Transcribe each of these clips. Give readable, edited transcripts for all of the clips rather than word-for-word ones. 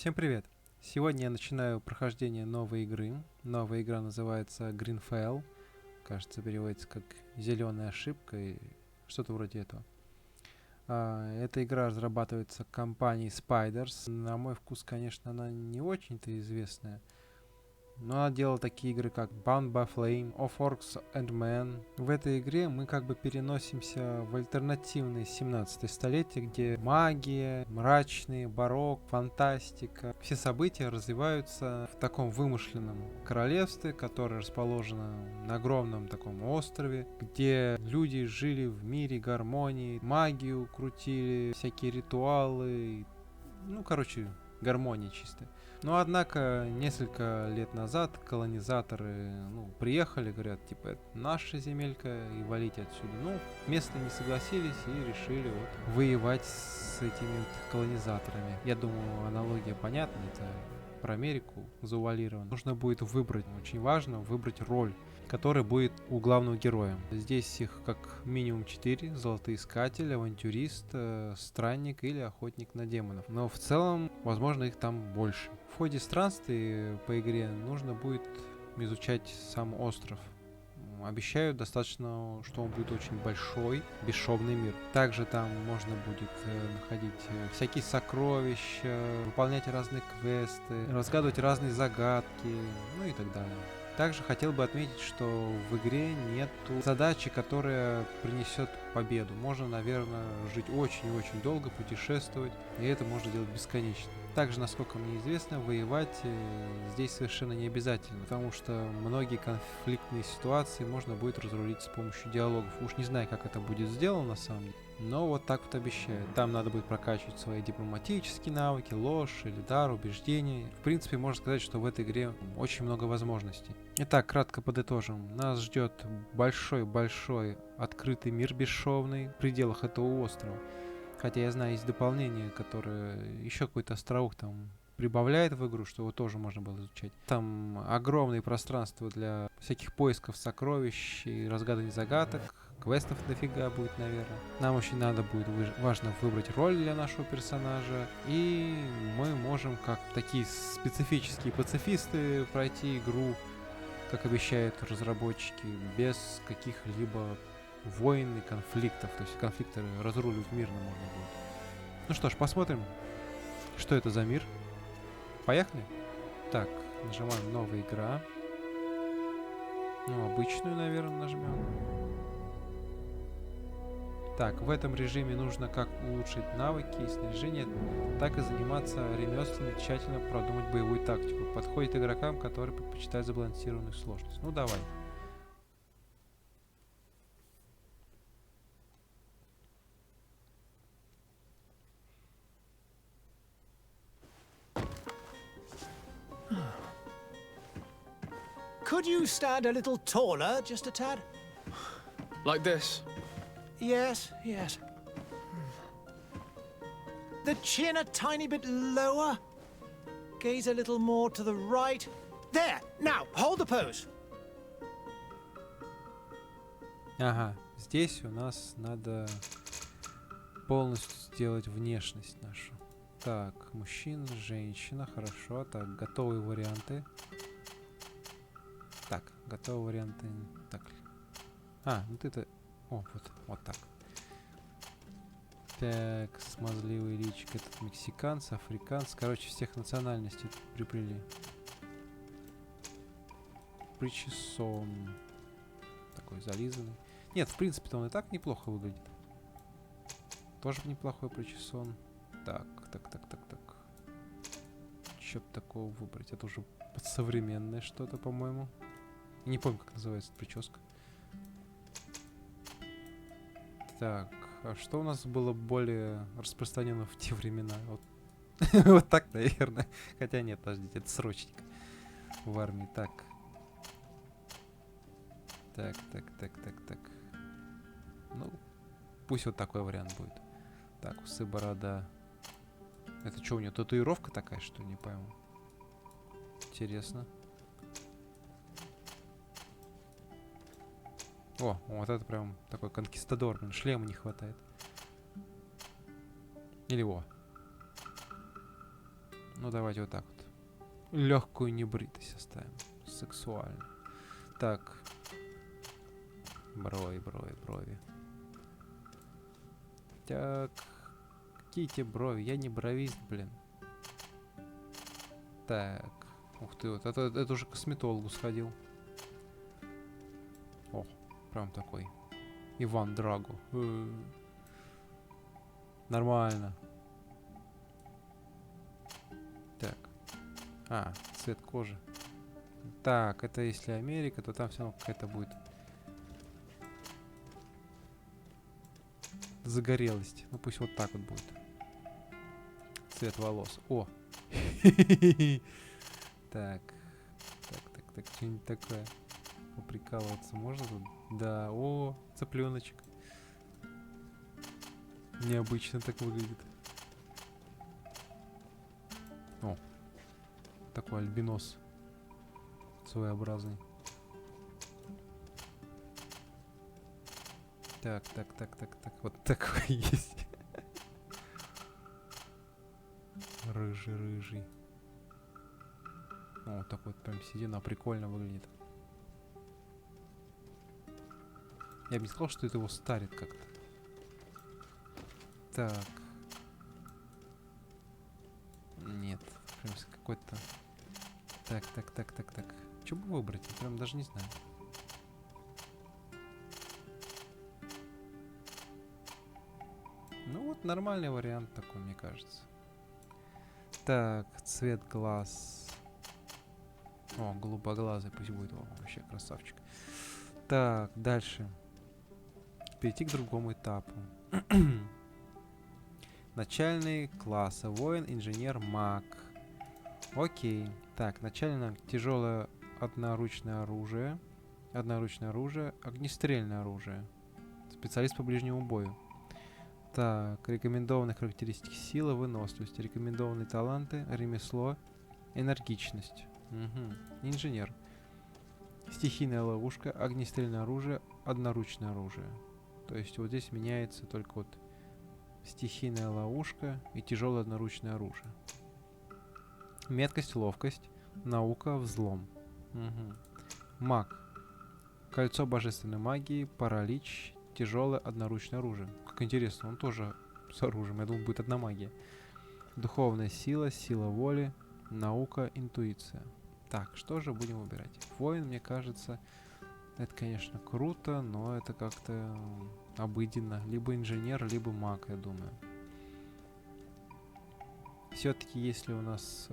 Всем привет! Сегодня я начинаю прохождение новой игры. Новая игра называется GreedFall. Кажется, переводится как «зеленая ошибка» и что-то вроде этого. Эта игра разрабатывается компанией Spiders. На мой вкус, конечно, она не очень-то известная. Но она делала такие игры, как Bound by Flame, Of Orcs and Men. В этой игре мы как бы переносимся в альтернативное 17 столетие, где магия, мрачный, барокко, фантастика. Все события развиваются в таком вымышленном королевстве, которое расположено на огромном таком острове, где люди жили в мире гармонии, магию крутили, всякие ритуалы. Ну, короче, гармония чистая. Но, однако, несколько лет назад колонизаторы приехали, говорят, типа, это наша земелька, и валите отсюда. Ну, местные не согласились и решили воевать с этими колонизаторами. Я думаю, аналогия понятна, это про Америку завуалировано. Нужно будет выбрать, очень важно, выбрать роль, который будет у главного героя. Здесь их как минимум 4. Золотоискатель, авантюрист, странник или охотник на демонов. Но в целом, возможно, их там больше. В ходе странствий по игре нужно будет изучать сам остров. Обещаю достаточно, что он будет очень большой, бесшовный мир. Также там можно будет находить всякие сокровища, выполнять разные квесты, разгадывать разные загадки, ну и так далее. Также хотел бы отметить, что в игре нету задачи, которая принесет победу. Можно, наверное, жить очень и очень долго, путешествовать, и это можно делать бесконечно. Также, насколько мне известно, воевать здесь совершенно не обязательно, потому что многие конфликтные ситуации можно будет разрулить с помощью диалогов. Уж не знаю, как это будет сделано на самом деле, но вот так вот обещаю. Там надо будет прокачивать свои дипломатические навыки, ложь или дар, убеждения. В принципе, можно сказать, что в этой игре очень много возможностей. Итак, кратко подытожим. Нас ждет большой-большой открытый мир бесшовный в пределах этого острова. Хотя я знаю, есть дополнение, которое еще какой-то островок там прибавляет в игру, что его тоже можно было изучать. Там огромное пространство для всяких поисков сокровищ и разгадывания загадок. Квестов дофига будет, наверное. Нам очень важно выбрать роль для нашего персонажа. И мы можем, как такие специфические пацифисты, пройти игру, как обещают разработчики, без каких-либо войн и конфликтов. То есть конфликты разруливать мирно можно будет. Ну что ж, посмотрим, что это за мир. Поехали? Так, нажимаем «Новая игра». Ну, обычную, наверное, нажмем. Так, в этом режиме нужно как улучшить навыки и снаряжение, так и заниматься ремеслами, тщательно продумать боевую тактику. Подходит игрокам, которые предпочитают забалансированную сложность. Ну, давай. Could you stand a little taller, just a tad? Like this? Yes, yes. The chin a tiny bit lower. Gaze a little more to the right. There! Now, hold the pose. Ага, здесь у нас надо полностью сделать внешность нашу. Так, мужчина, женщина, хорошо. Так, готовые варианты. Так, готовые варианты. Так. Вот это... О, вот так. Так, смазливый личик. Этот мексиканец, африканец. Короче, всех национальностей приплели. Причесон. Такой зализанный. Нет, в принципе-то он и так неплохо выглядит. Тоже неплохой причесон. Так. Чё б такого выбрать? Это уже современное что-то, по-моему. Не помню, как называется эта прическа. Так, а что у нас было более распространено в те времена? Вот так, наверное. Хотя нет, подождите, это срочненько. В армии. Так. Ну, пусть вот такой вариант будет. Так, усы, борода. Это что, у нее татуировка такая, что ли? Не пойму. Интересно. О, вот это прям такой конкистадор. Блин, шлема не хватает. Или Ну, давайте вот так вот. Легкую небритость оставим. Сексуально. Так. Брови, брови, брови. Так. Какие те брови? Я не бровист, блин. Так. Ух ты, вот это уже к косметологу сходил. О, прям такой. Иван Драго. Нормально. Так. А, цвет кожи. Так, это если Америка, то там все равно какая-то будет загорелость. Ну пусть вот так вот будет. Цвет волос. О! Так. Так, что-нибудь такое. Поприкалываться можно тут? Да, о, цыпленочек. Необычно так выглядит. О, такой альбинос. Своеобразный. Так. Вот такой есть. Рыжий. О, вот такой вот прям седина, прикольно выглядит. Я бы не сказал, что это его старит как-то. Так. Нет, прям какой-то... Так. Что бы выбрать? Я прям даже не знаю. Ну вот нормальный вариант такой, мне кажется. Так, цвет глаз. О, голубоглазый пусть будет. О, вообще красавчик. Так, дальше. Перейти к другому этапу. Начальные классы. Воин, инженер, маг. Окей. Так, начально тяжелое одноручное оружие. Огнестрельное оружие. Специалист по ближнему бою. Так, рекомендованные характеристики: сила, выносливость. Рекомендованные таланты: ремесло, энергичность. Угу. Инженер. Стихийная ловушка, огнестрельное оружие, одноручное оружие. То есть вот здесь меняется только вот стихийная ловушка и тяжелое одноручное оружие. Меткость, ловкость, наука, взлом. Угу. Маг. Кольцо божественной магии, паралич, тяжелое одноручное оружие. Как интересно, он тоже с оружием. Я думал, будет одна магия. Духовная сила, сила воли, наука, интуиция. Так, что же будем выбирать? Воин, мне кажется, это, конечно, круто, но это как-то обыденно. Либо инженер, либо маг, я думаю. Все-таки, если у нас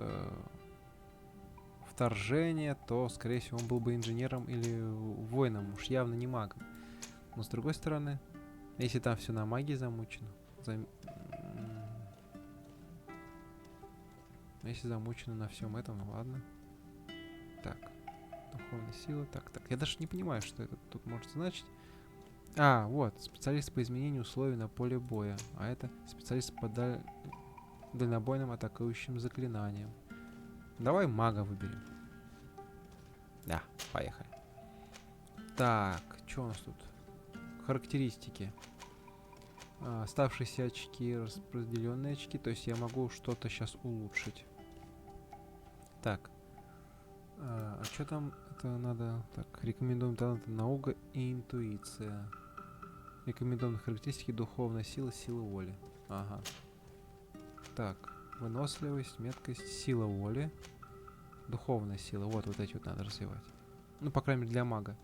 вторжение, то, скорее всего, он был бы инженером или воином, уж явно не магом. Но, с другой стороны, если там все на магии замучено, если замучено на всем этом, ну ладно. Так, духовная сила, так. Я даже не понимаю, что это тут может значить. А, вот, специалист по изменению условий на поле боя. А это специалист по дальнобойным атакующим заклинаниям. Давай мага выберем. Да, поехали. Так, что у нас тут? Характеристики. Оставшиеся очки, распределенные очки. То есть я могу что-то сейчас улучшить. Так. А что там? Это надо... Так, рекомендуем таланты наука и интуиция. Рекомендуемые характеристики: духовная сила, сила воли. Ага. Так, выносливость, меткость, сила воли, духовная сила. Вот эти вот надо развивать. Ну, по крайней мере, для мага.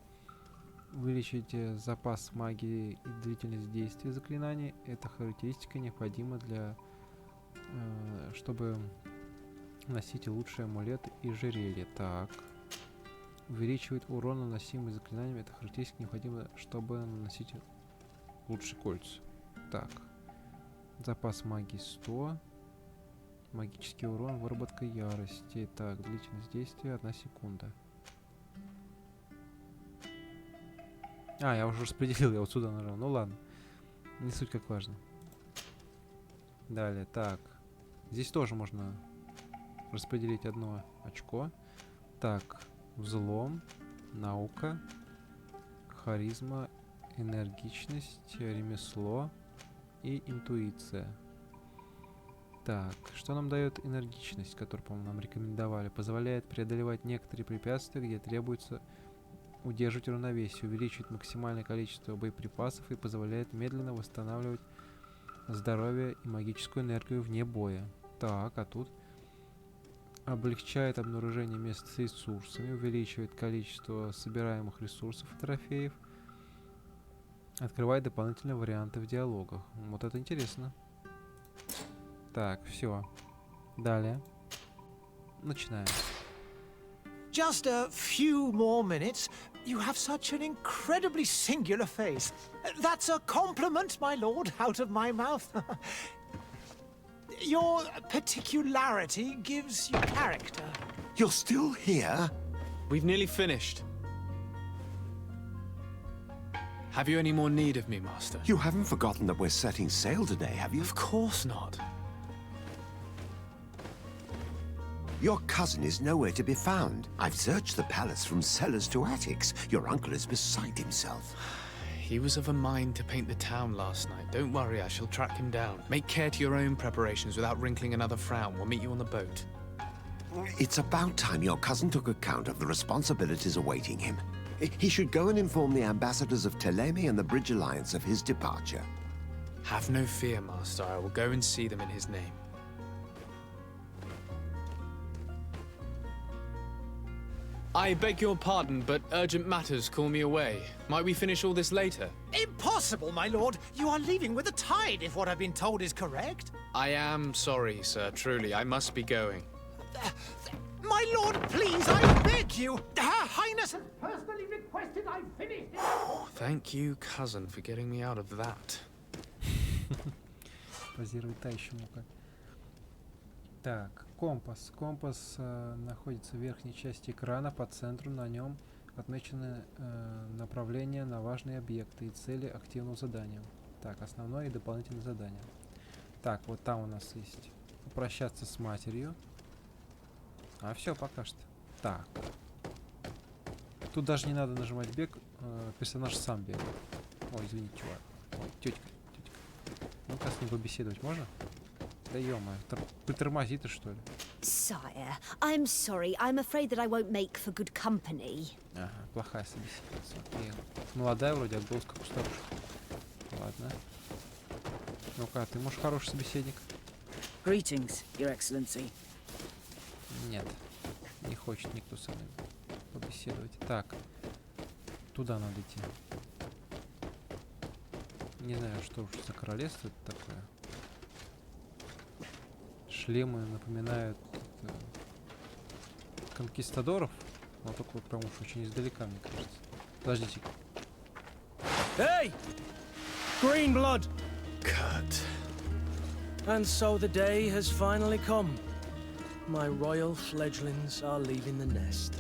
Увеличите запас магии и длительность действия заклинаний. Эта характеристика необходима для... чтобы носить лучшие амулеты и ожерелья. Так. Увеличивает урон, наносимый заклинаниями. Эта характеристика необходима, чтобы наносить лучше кольца. Так. Запас магии 100. Магический урон, выработка ярости. Так, длительность действия 1 секунда. А, я уже распределил, я вот сюда нажал. Ну ладно. Не суть как важно. Далее, так. Здесь тоже можно распределить 1 очко. Так, взлом, наука, харизма, энергичность, ремесло и интуиция. Так, что нам дает энергичность, которую, по-моему, нам рекомендовали? Позволяет преодолевать некоторые препятствия, где требуется удерживать равновесие, увеличивает максимальное количество боеприпасов и позволяет медленно восстанавливать здоровье и магическую энергию вне боя. Так, а тут облегчает обнаружение мест с ресурсами, увеличивает количество собираемых ресурсов и трофеев, открывает дополнительные варианты в диалогах. Вот это интересно. Так, все. Далее. Начинаем. Just a few more minutes. You have such an incredibly singular face. That's a compliment, my lord, out of my mouth. Your particularity gives you character. You're still here? We've nearly finished. Have you any more need of me, Master? You haven't forgotten that we're setting sail today, have you? Of course not. Your cousin is nowhere to be found. I've searched the palace from cellars to attics. Your uncle is beside himself. He was of a mind to paint the town last night. Don't worry, I shall track him down. Make care to your own preparations without wrinkling another frown. We'll meet you on the boat. It's about time your cousin took account of the responsibilities awaiting him. He should go and inform the ambassadors of Ptolemy and the Bridge Alliance of his departure. Have no fear, Master. I will go and see them in his name. I beg your pardon, but urgent matters call me away. Might we finish all this later? Impossible, my lord. You are leaving with the tide, if what I've been told is correct. I am sorry, sir. Truly, I must be going. My lord, please, I beg you. Her Highness has personally requested I finish it. Thank you, cousin, for getting me out of that. Позировать та еще мука. Так, компас. Компас находится в верхней части экрана, по центру. На нем отмечены направления на важные объекты и цели активного задания. Так, основное и дополнительное задание. Так, вот там у нас есть попрощаться с матерью. А все, пока что. Так. Тут даже не надо нажимать бег, персонаж сам бегает. Ой, извините, чувак. Ой, тетка. Ну-ка с ним побеседовать можно? Да ё-моё, притормози ты, что ли? Sire, I'm sorry. I'm afraid that I won't make for good company. Ага, плохая собеседница. Молодая вроде, а голос как у старушки. Ладно. Ну-ка, ты, может, хороший собеседник? Greetings, Your Excellency. Нет, не хочет никто со мной побеседовать. Так, туда надо идти. Не знаю, что уж за королевство это такое. Шлемы напоминают конкистадоров, но только вот прям уж очень издалека, мне кажется. Подождите. Hey! Green blood! Kurt. And so the day has finally come. My royal fledglings are leaving the nest.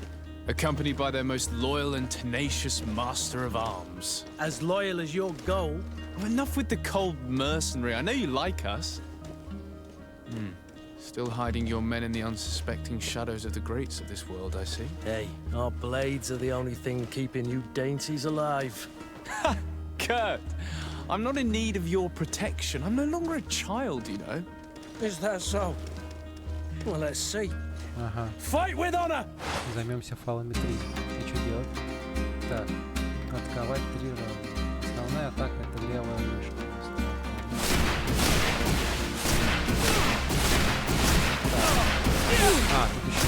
Accompanied by their most loyal and tenacious master of arms. As loyal as your goal. Oh, enough with the cold mercenary. I know you like us. Still hiding your men in the unsuspecting shadows of the greats of this world, I see. Hey, our blades are the only thing keeping you dainties alive. Ha! Kurt! I'm not in need of your protection. I'm no longer a child, you know. Is that so? Well, let's see. Ага. Fight with honor! Займемся фалометрией. И что делать? Так, атаковать 3 раза. Основная атака — это левая мышка. А, тут еще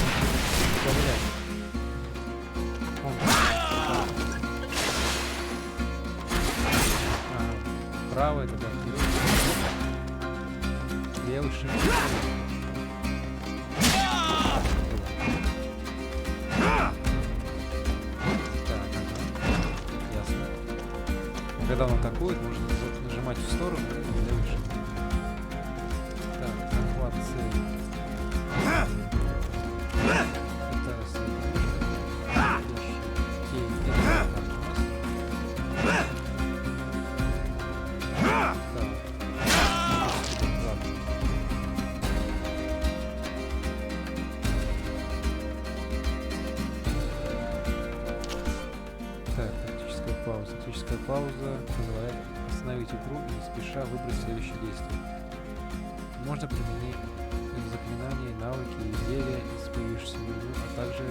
добавлять. Правая добавлять. Левый шип. Когда он атакует, можно нажимать в сторону и левый шип. Так, захват цели. Тактическая пауза позволяет остановить игру и не спеша выбрать следующее действие. Можно применить заклинания, навыки и зелья из появившегося меню, а также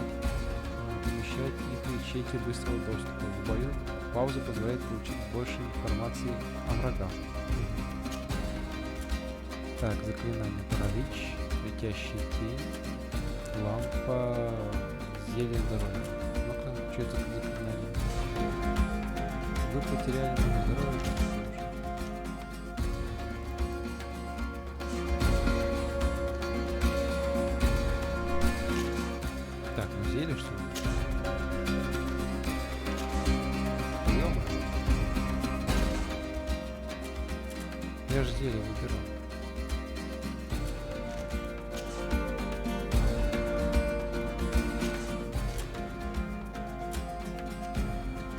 помещать их в ячейки быстрого доступа. В бою пауза позволяет получить больше информации о врагах. Так, заклинание паралич, летящая тень, лампа, зелье здоровья. Ну-ка, что это за заклинание? Вы потеряли много здоровья. Так, ну зелье что ли? Я же зелье выберу.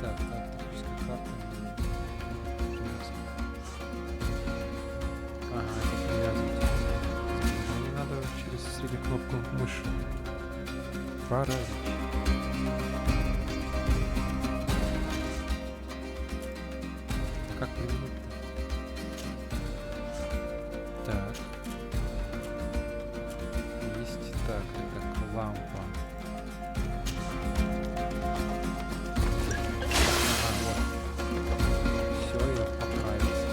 Так, тактическая карта. Ага, это привязывать. Не надо через среднюю кнопку мыши. Паралич. Как применить? Так. Есть. Так, это лампа. Ага, вот. Все, я поправился.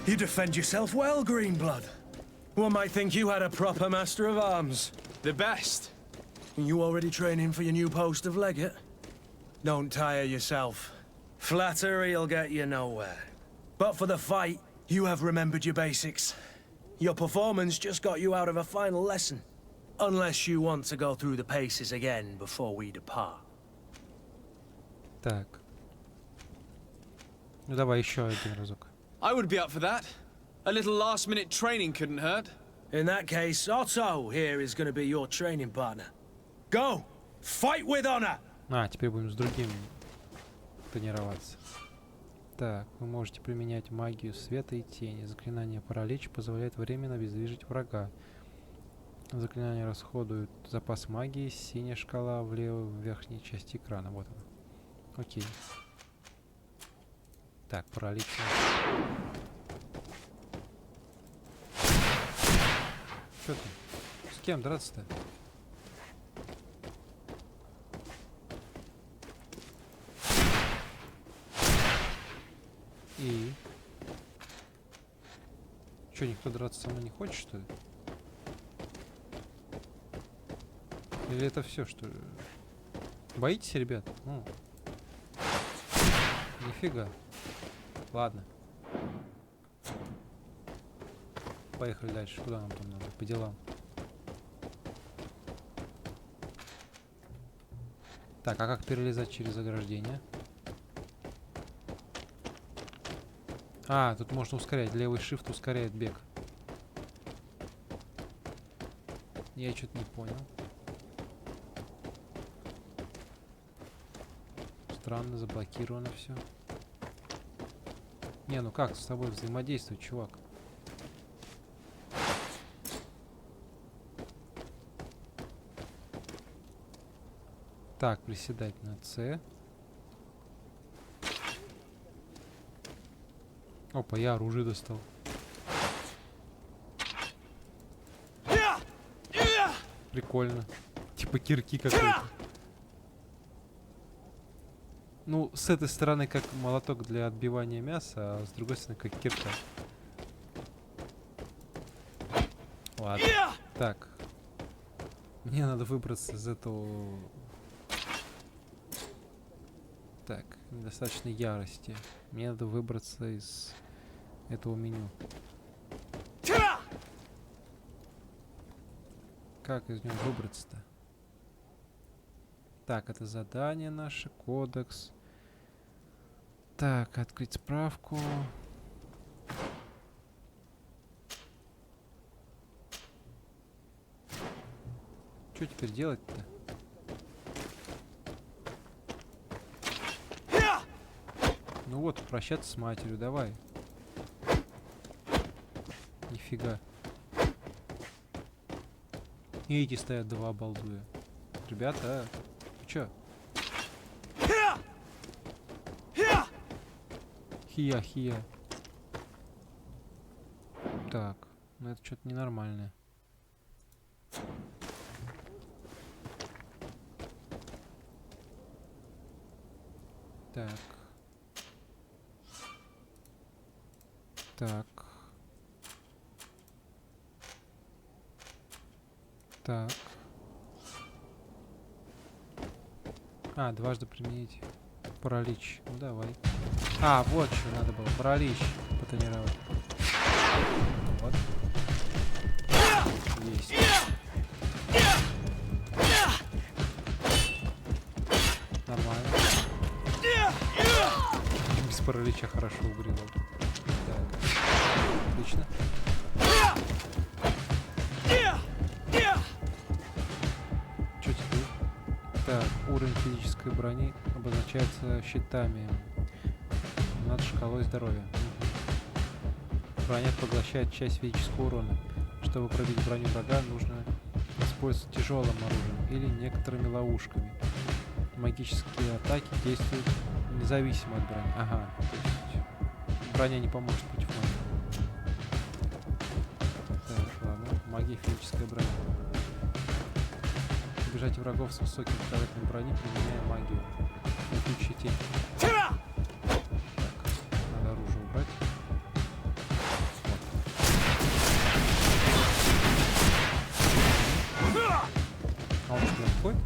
You defend yourself well, Greenblood. One might think you had a proper master of arms. The best. You already training for your new post of legate? Don't tire yourself. Flattery'll get you nowhere. But for the fight, you have remembered your basics. Your performance just got you out of a final lesson. Unless you want to go through the paces again before we depart. Так. Ну давай еще один разок. I would be up for that. A little last-minute training couldn't hurt. In that case, Otto here is going to be your training partner. Go! Fight with honor! А, теперь будем с другим тренироваться. Так, вы можете применять магию света и тени. Заклинание паралич позволяет временно обездвижить врага. Заклинание расходует запас магии. Синяя шкала в левой верхней части экрана. Вот она. Окей. Так, паралич. Чё ты? С кем драться-то? И? Чё, никто драться со мной не хочет, что ли? Или это все, что ли? Боитесь, ребят? Ну. Нифига. Ладно. Поехали дальше. Куда нам там надо? По делам. Так, а как перелезать через ограждение? А, тут можно ускорять. Левый shift ускоряет бег. Я что-то не понял. Странно, заблокировано все. Не, ну как с тобой взаимодействовать, чувак? Так, приседать на С. Опа, я оружие достал. Прикольно. Типа кирки какой-то. Ну, с этой стороны как молоток для отбивания мяса, а с другой стороны как кирка. Ладно. Так. Мне надо выбраться из этого... Так, недостаточно ярости. Мне надо выбраться из этого меню. Как из него выбраться-то? Так, это задание наше, кодекс. Так, открыть справку. Что теперь делать-то? Ну вот, прощаться с матерью, давай. Нифига. И эти стоят два балдуя. Ребята, вы чё? Хия. Так, ну это что-то ненормальное. Так. Так. Так. А, дважды применить паралич. Ну давай. А, вот что надо было. Паралич потренировать. Вот. Есть. Нормально. Без паралича хорошо угрело. Так. Отлично. Что теперь? Так, уровень физической брони обозначается щитами над шкалой здоровья. Броня поглощает часть физического урона. Чтобы пробить броню врага, нужно использовать тяжелым оружием или некоторыми ловушками. Магические атаки действуют независимо от брони. Ага, то есть броня не поможет против магии. Так, ладно. Магия, физическая броня. Убежать врагов с высоким показателем брони, применяя магию. Летучая тень. Так, надо оружие убрать. А он что, входит?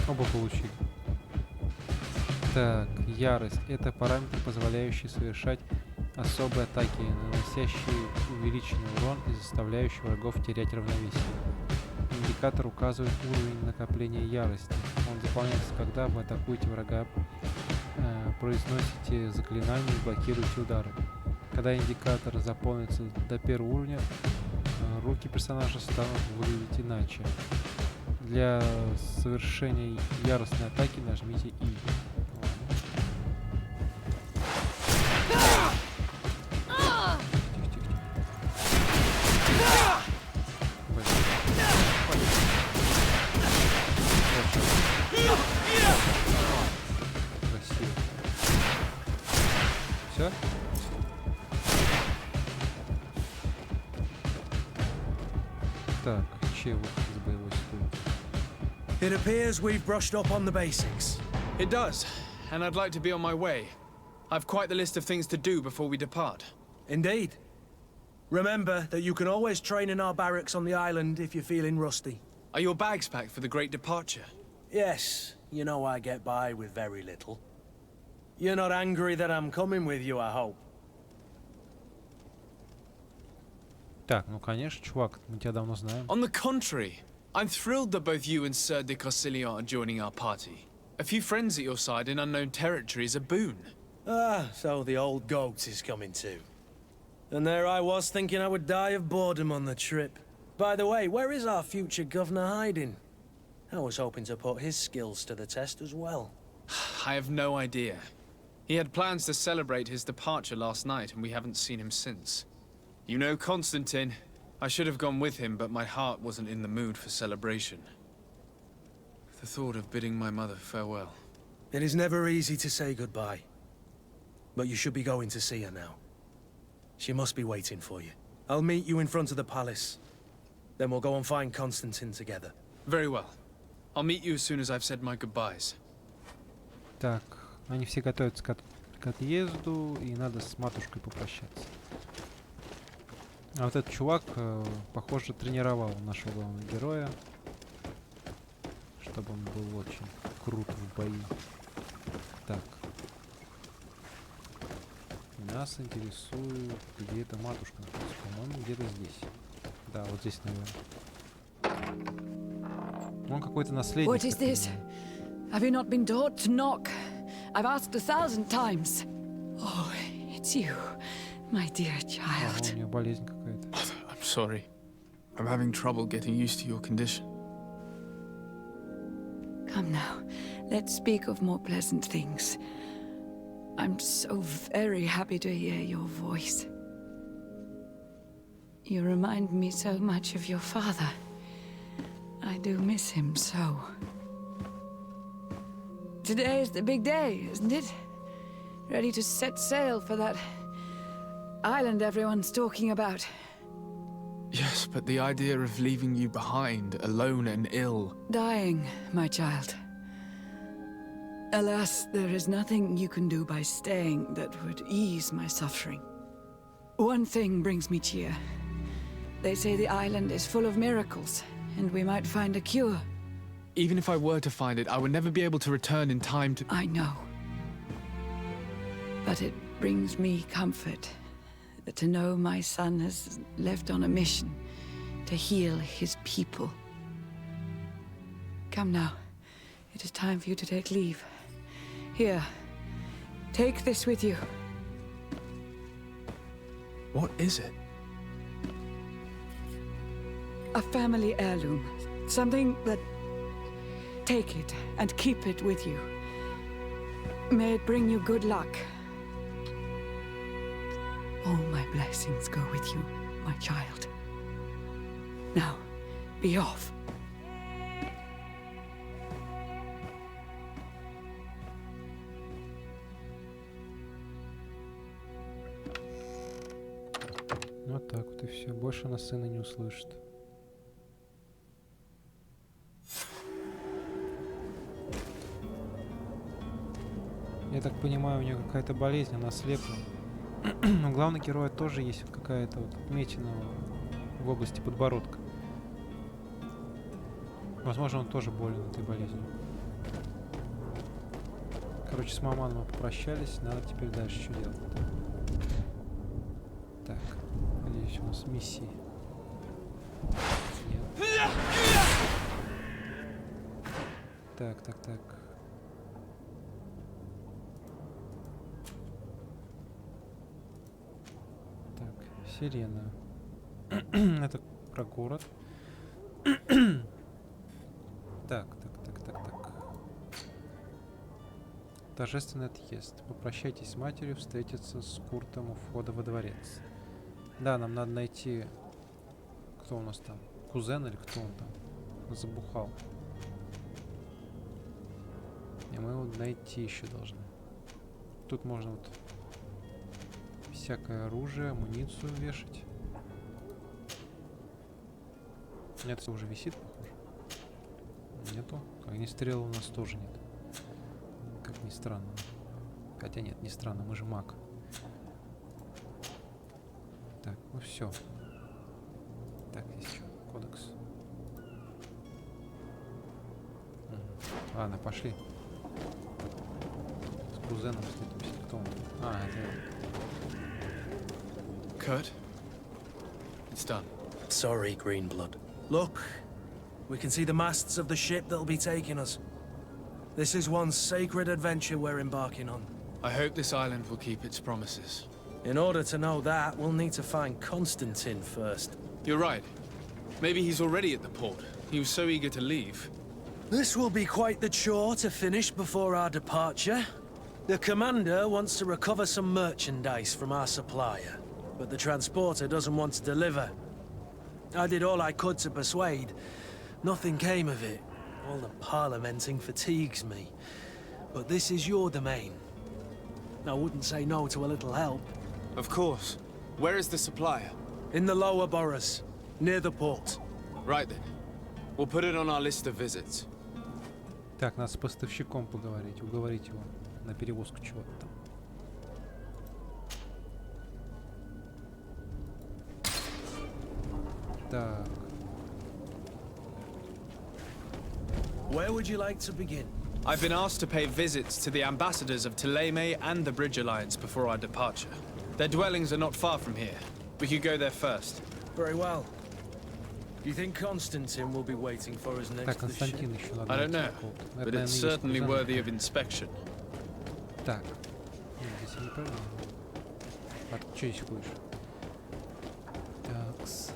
Оба получили. Так, ярость. Это параметр, позволяющий совершать особые атаки, наносящие увеличенный урон и заставляющие врагов терять равновесие. Индикатор указывает уровень накопления ярости. Он заполняется, когда вы атакуете врага, произносите заклинания и блокируете удары. Когда индикатор заполнится до первого уровня, руки персонажа станут выглядеть иначе. Для совершения яростной атаки нажмите И. Красиво. Все? Так, чего из боевой стойки? It appears we've brushed up on the basics. It does, and I'd like to be on my way. I've quite the list of things to do before we depart. Indeed. Remember that you can always train in our barracks on the island if you're feeling rusty. Are your bags packed for the great departure? Yes, you know I get by with very little. You're not angry that I'm coming with you, I hope. Так, ну конечно, чувак, мы тебя давно знаем. On the contrary, I'm thrilled that both you and Sir de Corsillon are joining our party. A few friends at your side in unknown territory is a boon. Ah, so the old goat is coming too. And there I was thinking I would die of boredom on the trip. By the way, where is our future governor hiding? I was hoping to put his skills to the test as well. I have no idea. He had plans to celebrate his departure last night, and we haven't seen him since. You know Constantine. I should have gone with him, but my heart wasn't in the mood for celebration. The thought of bidding my mother farewell. It is never easy to say goodbye. But you should be going to see her now. She must be waiting for you. I'll meet you in front of the palace. Then we'll go and find Constantine together. Very well. I'll meet you as soon as I've said my goodbyes. Так, они все готовятся к отъезду, и надо с матушкой попрощаться. А вот этот чувак, похоже, тренировал нашего главного героя, чтобы он был очень крут в бою. Так. Нас интересует, где эта матушка. По-моему, где-то здесь. Да, вот здесь, наверное. Он какой-то наследник. What is this? Have you not been taught to knock? I've asked 1,000 times. Oh, it's you, my dear У child. нее болезнь какая-то. I'm sorry. I'm having trouble getting used to your condition. Come now, let's speak of more pleasant things. I'm so very happy to hear your voice. You remind me so much of your father. I do miss him so. Today is the big day, isn't it? Ready to set sail for that island everyone's talking about. Yes, but the idea of leaving you behind, alone and ill... Dying, my child. Alas, there is nothing you can do by staying that would ease my suffering. One thing brings me cheer. They say the island is full of miracles, and we might find a cure. Even if I were to find it, I would never be able to return in time to... I know. But it brings me comfort to know my son has left on a mission to heal his people. Come now. It is time for you to take leave. Here, take this with you. What is it? A family heirloom. Something that... Take it and keep it with you. May it bring you good luck. All my blessings go with you, my child. Now, be off. Вот так вот и все. Больше она сына не услышит. Я так понимаю, у нее какая-то болезнь, она слепла. Но главный герой тоже есть какая-то вот отметина в области подбородка. Возможно, он тоже болен этой болезнью. Короче, с маманом мы попрощались, надо теперь дальше что делать. Так, надеюсь, у нас миссии. Нет. Так. Сирена. Это про город. Так. Торжественный отъезд. Попрощайтесь с матерью, встретиться с Куртом у входа во дворец. Да, нам надо найти... Кто у нас там? Кузен или кто он там? Забухал. И мы его найти еще должны. Тут можно вот... всякое оружие, амуницию вешать. Нет, это уже висит, похоже. Нету. Огнестрела у нас тоже нет. Как ни странно. Хотя нет, не странно, мы же маг. Так, ну все. Так, здесь что? Кодекс. Ладно, пошли. С кузеном встретимся. Кто он? А, это... Kurt? It's done. Sorry, Greenblood. Look, we can see the masts of the ship that'll be taking us. This is one sacred adventure we're embarking on. I hope this island will keep its promises. In order to know that, we'll need to find Constantine first. You're right. Maybe he's already at the port. He was so eager to leave. This will be quite the chore to finish before our departure. The commander wants to recover some merchandise from our supplier, but the transporter doesn't want to deliver. I did all I could to persuade. Nothing came of it. All the parliamenting fatigues me. But this is your domain. I wouldn't say no to a little help. Of course. Where is the supplier? In the lower boroughs, near the port. Right then. We'll put it on our list of visits. Так, надо с поставщиком поговорить, уговорить его на перевозку чего-то там. Так. Where would you like to begin? I've been asked to pay visits to the ambassadors of Thélème and the Bridge Alliance before our departure. Their dwellings are not far from here. We could go there first. Very well. Do you think Constantine will be waiting for us next Так, to the ship? Константин еще надо. I don't know, Это, but наверное, it's есть certainly кузен. worthy of inspection. Так. Нет, здесь я неправильно. А ты что здесь ходишь? Такс.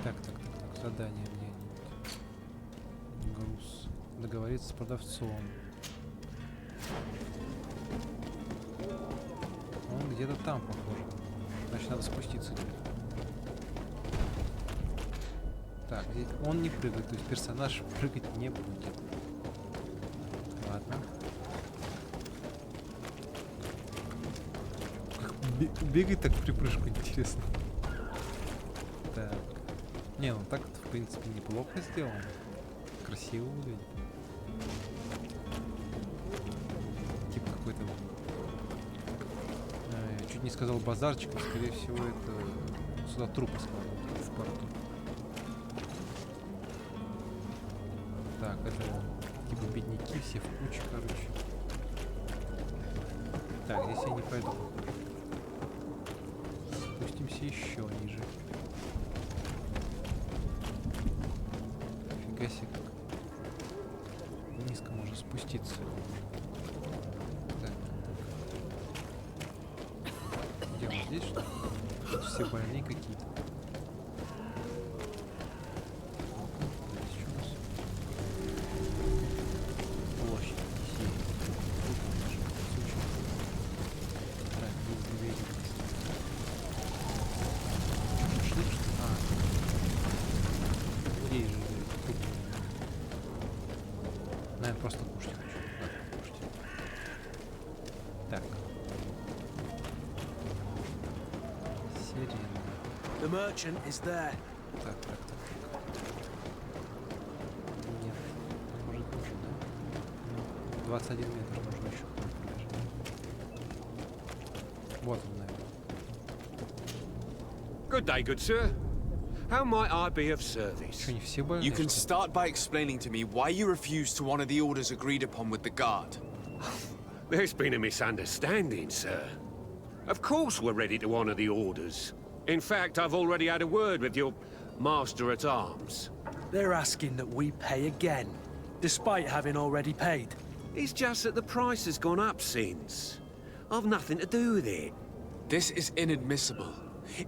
Так. Задание мне. Груз. Договориться с продавцом. Он где-то там, похоже. Значит, надо спуститься теперь. Так, здесь он не прыгает, то есть персонаж прыгать не будет. Ладно. Бегает так в припрыжку, интересно. Так. Не, ну так в принципе неплохо сделано. Красиво выглядит. Типа какой-то... чуть не сказал базарчик, но скорее всего это сюда трупы складывают в порту. Так, это типа бедняки, все в куче, короче. Так, здесь я не пойду. Спустимся еще ниже. Фига себе, как низко можно спуститься. Так. Где он здесь, что ли? Тут все больные какие-то. Наверное, просто кушать хочу. Да, кушать. Так. Сирена. The merchant is there. Так. Нет. Может нужен, да? 21 метр нужно еще пробежать. Вот он, наверное. Good day, good sir. How might I be of service? Что, не все больные, You can что ли? start by explaining to me why you refused to honor the orders agreed upon with the guard. There's been a misunderstanding, sir. Of course we're ready to honor the orders. In fact, I've already had a word with your master-at-arms. They're asking that we pay again, despite having already paid. It's just that the price has gone up since. I've nothing to do with it. This is inadmissible.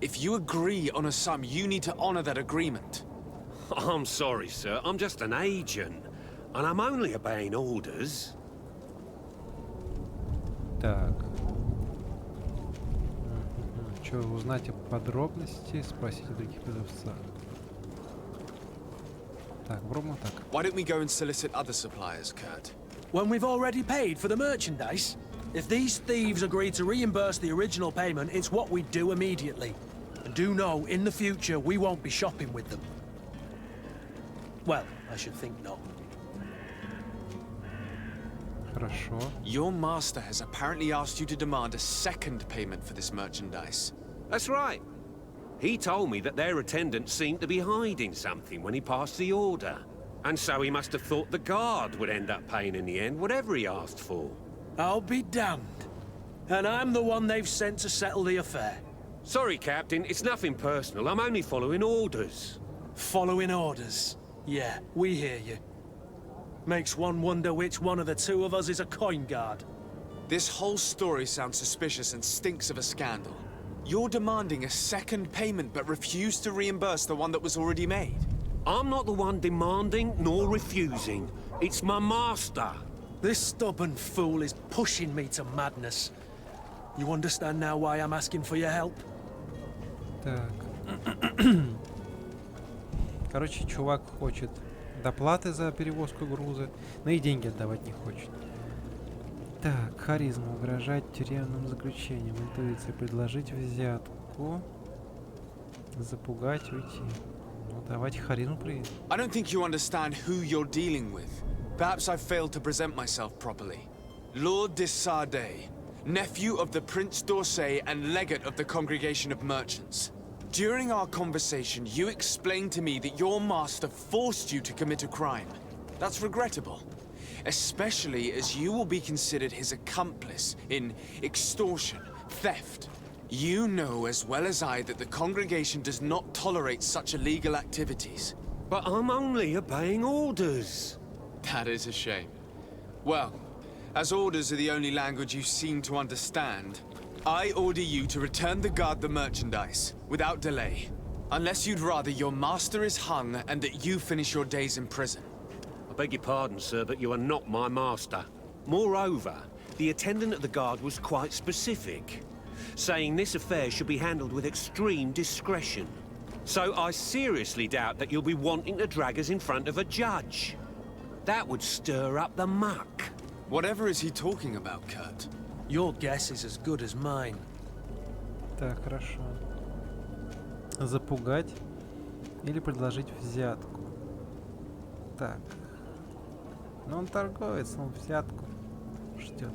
If you agree on a sum, you need to honor that agreement. I'm sorry, sir. I'm just an agent. And I'm only obeying orders. Так. Что, узнать о подробности, спросить о других продавцах. Так, пробуем так. Why don't we go and solicit other suppliers, Kurt? When we've already paid for the merchandise? If these thieves agree to reimburse the original payment, it's what we do immediately. And do know, in the future, we won't be shopping with them. Well, I should think not. Хорошо. Your master has apparently asked you to demand a second payment for this merchandise. That's right. He told me that their attendant seemed to be hiding something when he passed the order. And so he must have thought the guard would end up paying in the end, whatever he asked for. I'll be damned. And I'm the one they've sent to settle the affair. Sorry, Captain, it's nothing personal. I'm only following orders. Following orders. Yeah, we hear you. Makes one wonder which one of the two of us is a coin guard. This whole story sounds suspicious and stinks of a scandal. You're demanding a second payment but refuse to reimburse the one that was already made. I'm not the one demanding nor refusing. It's my master. This stubborn fool is pushing me to madness. You understand now why I'm asking for your help? Так. Короче, чувак хочет доплаты за перевозку груза, но и деньги отдавать не хочет. Так, харизма. Угрожать тюремным заключением. Интуиция. Предложить взятку. Запугать, уйти. Ну, давайте харизму проверим. I don't think you understand who you're dealing with. Perhaps I failed to present myself properly. Lord de Sardet, nephew of the Prince d'Orsay and legate of the Congregation of Merchants. During our conversation, you explained to me that your master forced you to commit a crime. That's regrettable, especially as you will be considered his accomplice in extortion, theft. You know as well as I that the Congregation does not tolerate such illegal activities. But I'm only obeying orders. That is a shame. Well, as orders are the only language you seem to understand, I order you to return the guard the merchandise, without delay. Unless you'd rather your master is hung and that you finish your days in prison. I beg your pardon, sir, but you are not my master. Moreover, the attendant at the guard was quite specific, saying this affair should be handled with extreme discretion. So I seriously doubt that you'll be wanting to drag us in front of a judge. That would stir up the muck. Whatever is he talking about, Kurt? Your guess is as good as mine. Так, хорошо. Запугать или предложить взятку. Так. Ну он торговец, он взятку ждет.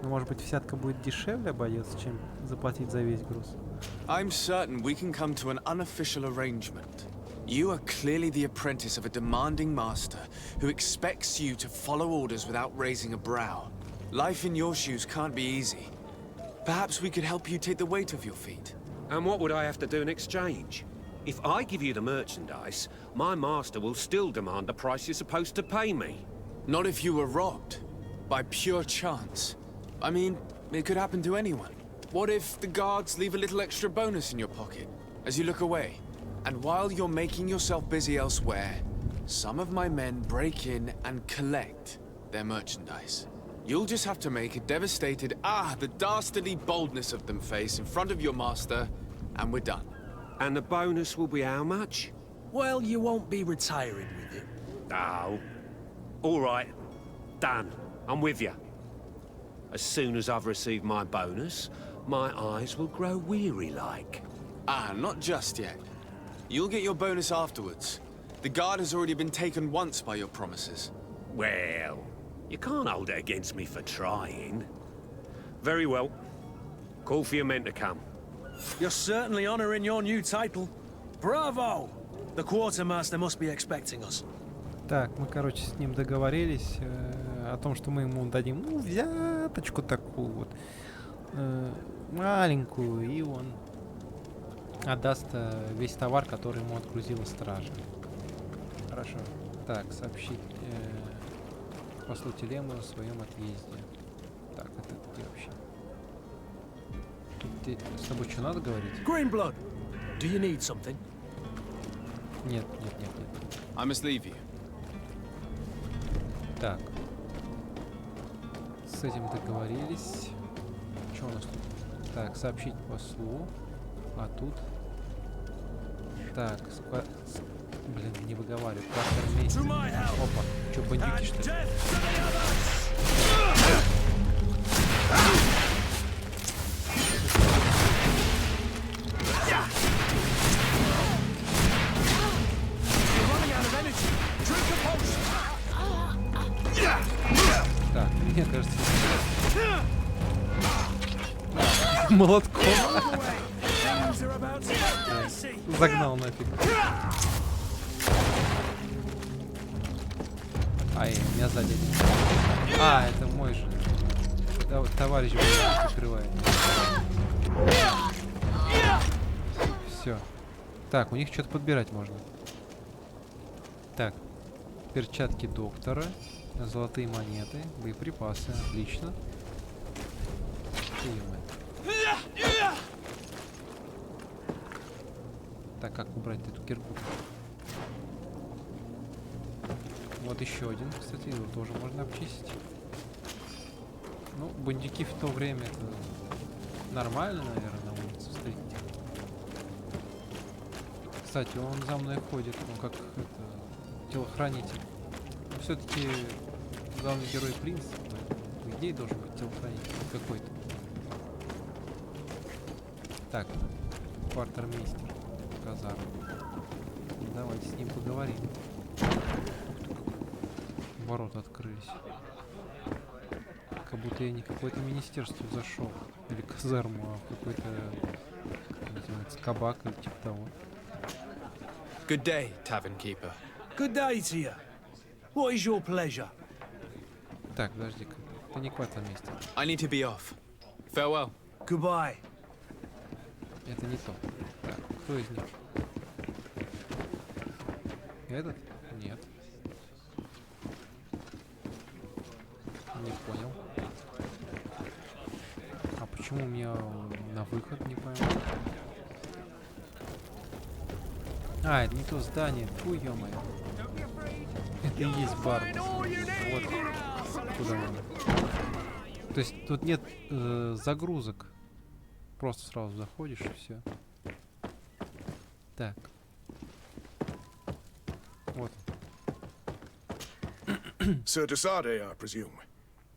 Но может быть взятка будет дешевле обойдется, чем заплатить за весь груз. I'm certain we can come to an unofficial arrangement. You are clearly the apprentice of a demanding master who expects you to follow orders without raising a brow. Life in your shoes can't be easy. Perhaps we could help you take the weight of your feet. And what would I have to do in exchange? If I give you the merchandise, my master will still demand the price you're supposed to pay me. Not if you were robbed. By pure chance. I mean, it could happen to anyone. What if the guards leave a little extra bonus in your pocket as you look away? And while you're making yourself busy elsewhere, some of my men break in and collect their merchandise. You'll just have to make a devastated, the dastardly boldness of them face in front of your master, and we're done. And the bonus will be how much? Well, you won't be retiring with it. Oh. All right. Done. I'm with you. As soon as I've received my bonus, my eyes will grow weary-like. Not just yet. You'll get your bonus afterwards. The guard has already been taken once by your promises. Well, you can't hold it against me for trying. Very well. Call for your men to come. You're certainly honoring your new title. Bravo! The quartermaster must be expecting us. Так, мы, короче, с ним договорились о том, что мы ему дадим, ну, взяточку такую вот, маленькую, и он отдаст весь товар, который ему отгрузила стража. Хорошо. Так, сообщить послу Телему о своем отъезде. Так, это где вообще? Тут с тобой что надо говорить? Greenblood, do you need something? Нет. I must leave you. Так. С этим договорились. Что у нас тут? Так, сообщить послу. А тут... Так, блин, не выговариваю. Квартер-мейстер. Опа, что, бандюки, что ли? Так, мне кажется... Молотком. Загнал нафиг. Ай, меня сзади. Это мой же. Товарищ прикрывает. Все. Так, у них что-то подбирать можно. Так. Перчатки доктора. Золотые монеты. Боеприпасы. Отлично. Так, как убрать эту кирку? Вот еще один, кстати, его тоже можно обчистить. Ну, бандюки в то время это нормально, наверное, на улице встретить. Кстати, он за мной ходит, ну как это, телохранитель. Но все-таки главный герой принц, по идее должен быть телохранитель какой-то. Так, квартирмейстер. Казарм. Давайте с ним поговорим. Ворота открылись. Как будто я не в какое-то министерство зашел. Или казарму, а в какой-то, как называется, кабак или типа того. Good day, tavern keeper. Good day to you. What is your pleasure? Так, подожди-ка. Это не квартирмейстер. I need to be off. Farewell. Goodbye. Это не то. Так, кто из них? Этот? Нет. Не понял. А почему у меня на выход, не пойму? Это не то здание. Фу, ё-моё. Это и есть бар. Вот куда надо. То есть тут нет загрузок. Просто сразу заходишь и все. Так. Вот. Sir Desade, I presume.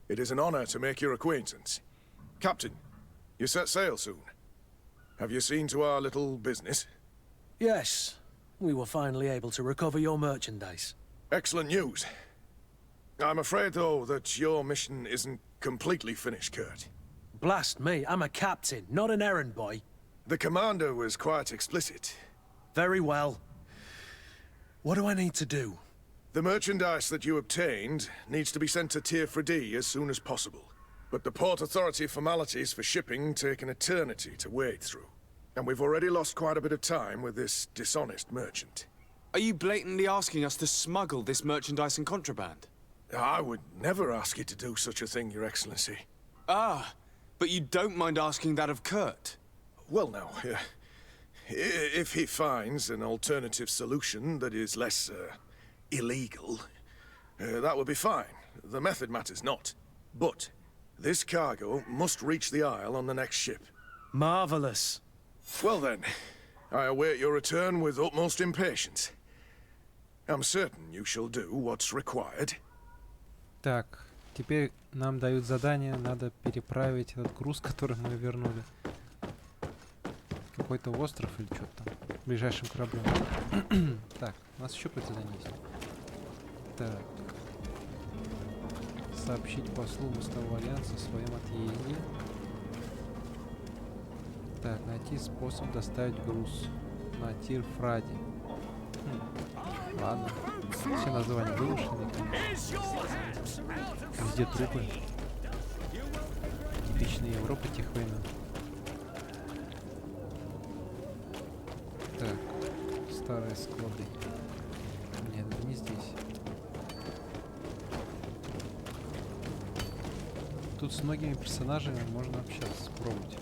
It is an honor to make your acquaintance. Captain, you set sail soon. Have you seen to our little business? Yes. We were finally able to recover your merchandise. Excellent news. I'm afraid, though, that your mission isn't completely finished, Kurt. Blast me, I'm a captain, not an errand boy. The commander was quite explicit. Very well. What do I need to do? The merchandise that you obtained needs to be sent to Tier 4D as soon as possible. But the Port Authority formalities for shipping take an eternity to wade through. And we've already lost quite a bit of time with this dishonest merchant. Are you blatantly asking us to smuggle this merchandise and contraband? I would never ask you to do such a thing, Your Excellency. Ah, but you don't mind asking that of Kurt? Well, now, if he finds an alternative solution that is less, illegal, that would be fine. The method matters not. But this cargo must reach the Isle on the next ship. Marvelous. Well then, I await your return with utmost impatience. I'm certain you shall do what's required. Так, теперь нам дают задание, надо переправить этот груз, который мы вернули. Какой-то остров или что-то там, ближайшим кораблем. Так, у нас еще какое-то задание есть. Так. Сообщить послу Мостового Альянса о своем отъезде. Так, найти способ доставить груз на Тир Фради. Ладно. Все названия вымышленные, конечно. Везде трупы. Типичная Европа тех времен. Так, старые склады. Нет, это не здесь. Тут с многими персонажами можно общаться, попробовать.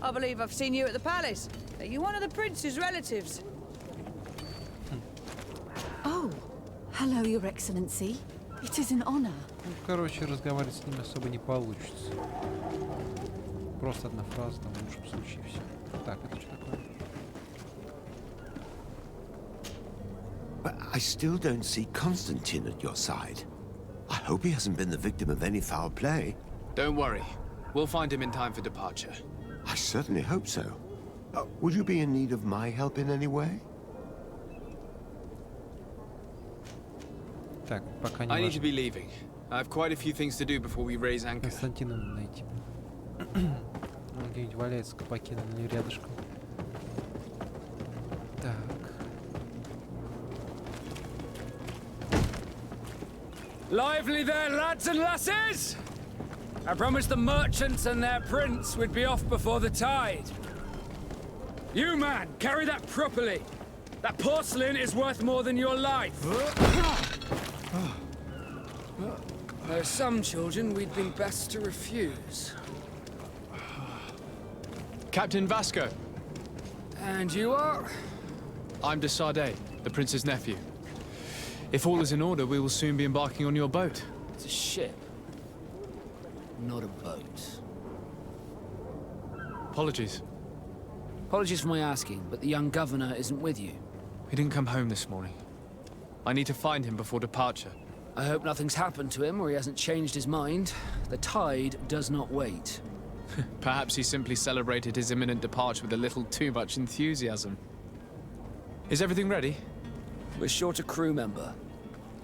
I believe I've seen you at the palace. Are you one of the prince's relatives? Oh, hello, Your Excellency. It is an honor. Ну, короче, разговаривать с ними особо не получится. Просто одна фраза, там в лучшем случае все. Так, это что такое? But I still don't see Constantine at your side. I hope he hasn't been the victim of any foul play. Don't worry. We'll find him in time for departure. I certainly hope so. Would you be in need of my help in any way? Так, пока не I need to важно. be leaving. I have quite a few things to do before we raise anchor. Константина надо найти. Он где-нибудь валяется в кабаке, наверное, рядышком. Так. Lively there, lads and lasses! I promised the merchants and their prince we'd be off before the tide. You, man, carry that properly. That porcelain is worth more than your life. There are some children we'd been best to refuse. Captain Vasco. And you are? I'm Desade, the prince's nephew. If all is in order, we will soon be embarking on your boat. It's a ship, not a boat. Apologies. Apologies for my asking, but the young governor isn't with you. He didn't come home this morning. I need to find him before departure. I hope nothing's happened to him or he hasn't changed his mind. The tide does not wait. Perhaps he simply celebrated his imminent departure with a little too much enthusiasm. Is everything ready? We're short a crew member.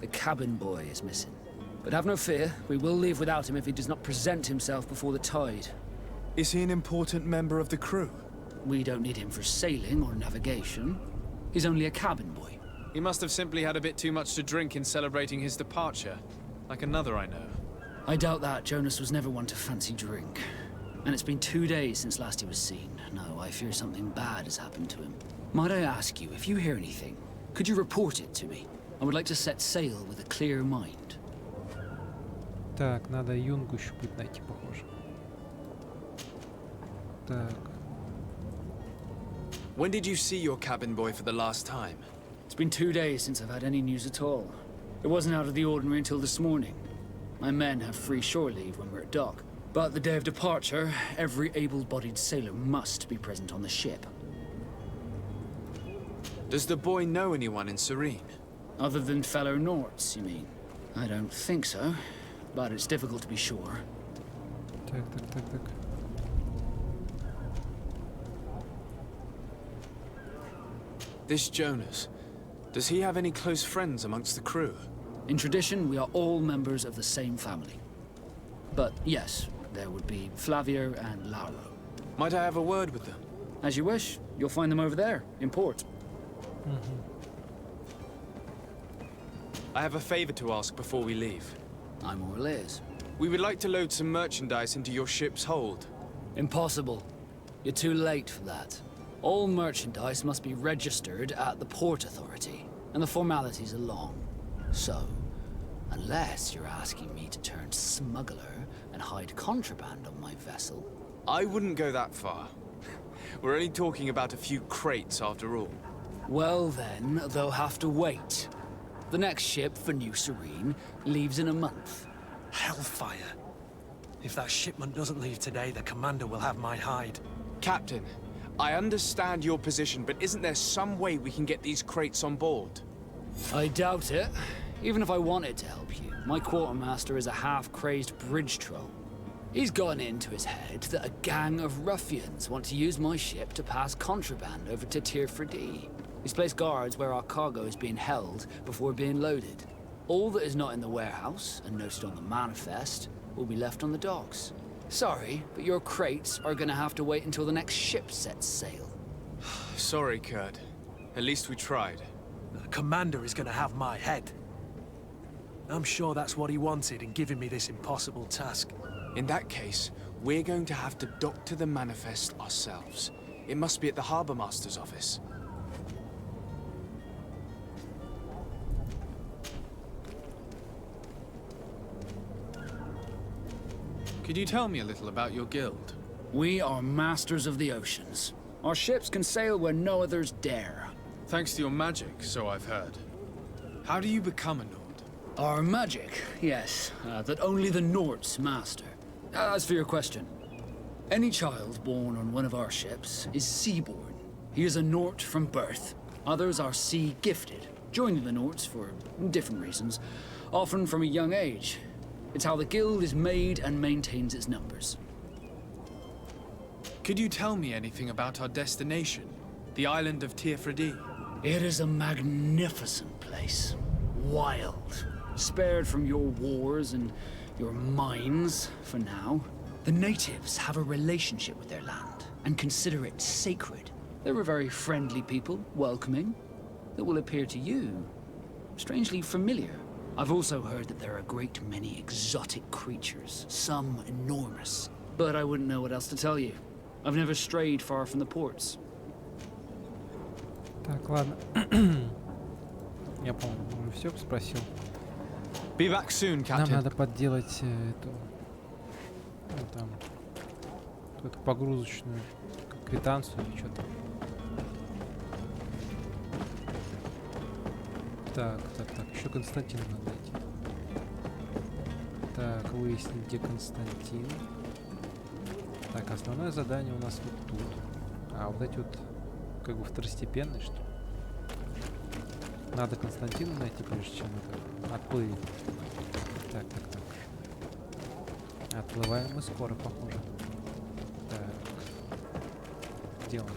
The cabin boy is missing. But have no fear, we will leave without him if he does not present himself before the tide. Is he an important member of the crew? We don't need him for sailing or navigation. He's only a cabin boy. He must have simply had a bit too much to drink in celebrating his departure. Like another I know. I doubt that. Jonas was never one to fancy drink. And it's been 2 days since last he was seen. No, I fear something bad has happened to him. Might I ask you, if you hear anything, could you report it to me? I would like to set sail with a clear mind. Так, надо Юнгу еще будет найти, похоже. Так. When did you see your cabin boy for the last time? It's been 2 days since I've had any news at all. It wasn't out of the ordinary until this morning. My men have free shore leave when we're at dock. But the day of departure, every able-bodied sailor must be present on the ship. Does the boy know anyone in Serene? Other than fellow Norts, you mean? I don't think so, but it's difficult to be sure. Так. This Jonas, does he have any close friends amongst the crew? In tradition, we are all members of the same family. But yes, there would be Flavio and Lauro. Might I have a word with them? As you wish. You'll find them over there, in port. I have a favor to ask before we leave. I'm all ears. We would like to load some merchandise into your ship's hold. Impossible. You're too late for that. All merchandise must be registered at the Port Authority, and the formalities are long. So, unless you're asking me to turn smuggler and hide contraband on my vessel... I wouldn't go that far. We're only talking about a few crates after all. Well then, they'll have to wait. The next ship for New Serene leaves in a month. Hellfire. If that shipment doesn't leave today, the commander will have my hide. Captain, I understand your position, but isn't there some way we can get these crates on board? I doubt it. Even if I wanted to help you, my quartermaster is a half-crazed bridge troll. He's gotten into his head that a gang of ruffians want to use my ship to pass contraband over to Tier 4D. He's placed guards where our cargo is being held before being loaded. All that is not in the warehouse, and noted on the manifest, will be left on the docks. Sorry, but your crates are gonna have to wait until the next ship sets sail. Sorry, Kurt. At least we tried. The commander is gonna have my head. I'm sure that's what he wanted in giving me this impossible task. In that case, we're going to have to doctor the manifest ourselves. It must be at the Harbour Master's office. Could you tell me a little about your guild? We are masters of the oceans. Our ships can sail where no others dare. Thanks to your magic, so I've heard. How do you become a Nord? Our magic, yes, that only the Nords master. As for your question, any child born on one of our ships is seaborn. He is a Nort from birth. Others are sea-gifted, joining the Nords for different reasons, often from a young age. It's how the guild is made and maintains its numbers. Could you tell me anything about our destination, the island of Tier 4D? It is a magnificent place. Wild. Spared from your wars and your mines, for now. The natives have a relationship with their land and consider it sacred. They're a very friendly people, welcoming, that will appear to you strangely familiar. I've also heard that there are a great many exotic creatures, some enormous. But I wouldn't know what else to tell you. I've never strayed far from the ports. Так, ладно. Я, по-моему, уже все спросил. Be back soon, Captain. Нам надо подделать эту, ну, там, эту погрузочную квитанцию или что-то. Так, еще Константину надо найти. Так, выяснить, где Константин. Так, основное задание у нас вот тут. А вот эти вот, как бы второстепенные, что ли? Надо Константина найти, прежде чем это отплыть. Так. Отплываем мы скоро, похоже. Так. Где он?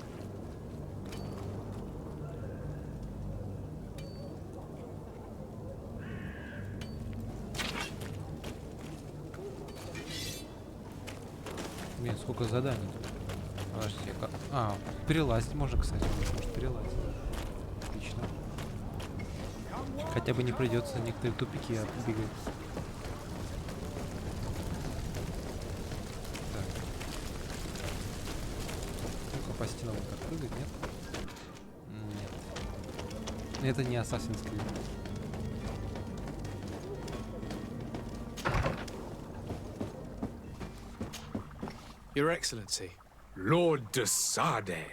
Блин, сколько заданий тут. Подожди, как... А, перелазить можно, кстати. Может перелазить. Отлично. Хотя бы не придется некоторые тупики бегать. Так. Ну-ка по стенам вот так прыгать, нет? Нет. Это не Assassin's Creed. Your Excellency. Lord de Sade,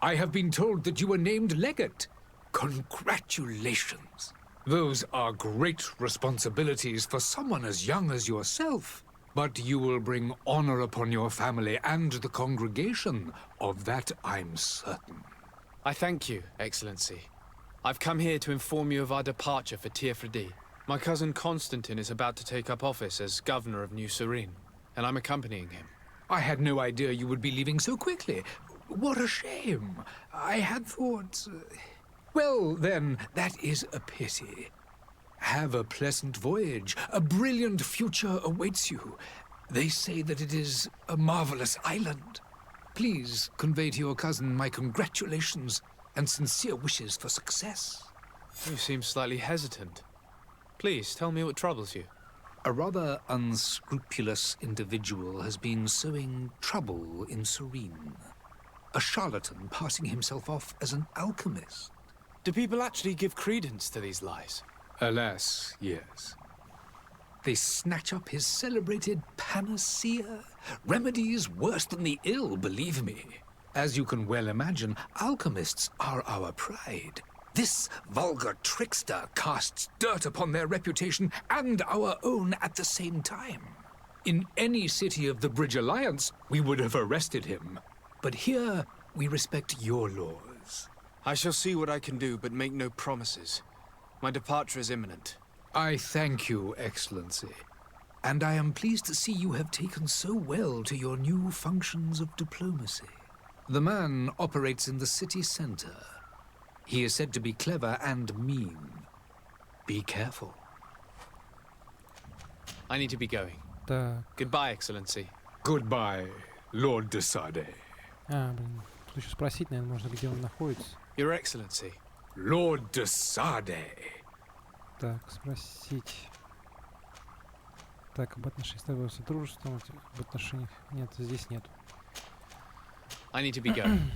I have been told that you were named Legate. Congratulations. Those are great responsibilities for someone as young as yourself. But you will bring honor upon your family and the congregation. Of that I'm certain. I thank you, Excellency. I've come here to inform you of our departure for Tiefredi. My cousin Constantine is about to take up office as governor of New Serene, and I'm accompanying him. I had no idea you would be leaving so quickly. What a shame. I had thought... Well, then, that is a pity. Have a pleasant voyage. A brilliant future awaits you. They say that it is a marvelous island. Please convey to your cousin my congratulations and sincere wishes for success. You seem slightly hesitant. Please, tell me what troubles you. A rather unscrupulous individual has been sowing trouble in Serene. A charlatan passing himself off as an alchemist. Do people actually give credence to these lies? Alas, yes. They snatch up his celebrated panacea. Remedies worse than the ill, believe me. As you can well imagine, alchemists are our pride. This vulgar trickster casts dirt upon their reputation and our own at the same time. In any city of the Bridge Alliance, we would have arrested him. But here, we respect your laws. I shall see what I can do, but make no promises. My departure is imminent. I thank you, Excellency. And I am pleased to see you have taken so well to your new functions of diplomacy. The man operates in the city center. He is said to be clever and mean. Be careful. I need to be going. Так. Goodbye, Excellency. Goodbye, Lord de Sade. Блин. Тут еще спросить, наверное, можно, где он находится. Your Excellency. Lord de Sade. Так, спросить. Так, об отношениях с тобой сотрудничеством, об отношениях... Нет, здесь нет. I need to be going.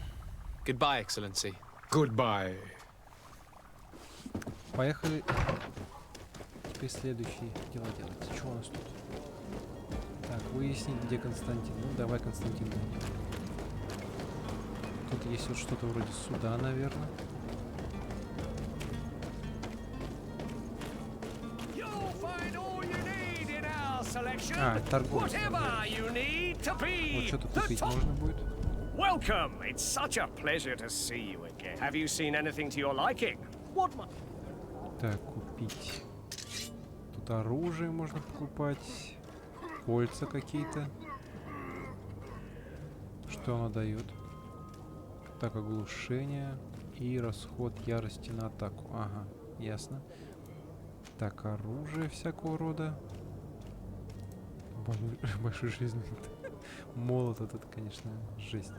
Goodbye, Excellency. Goodbye. Поехали. Теперь следующие дела делать. Что у нас тут? Так, выяснить, где Константин. Ну, давай Константин найдем. Тут есть вот что-то вроде суда, наверное. Торговец. Вот что-то купить можно будет. Welcome! It's such a pleasure to see you again. Have you seen anything to your liking? What? Так, купить. Тут оружие можно покупать. Кольца какие-то. Что оно дает? Так, оглушение и расход ярости на атаку. Ага, ясно. Так, оружие всякого рода. Большой жизненный молот, вот это, конечно, жесть.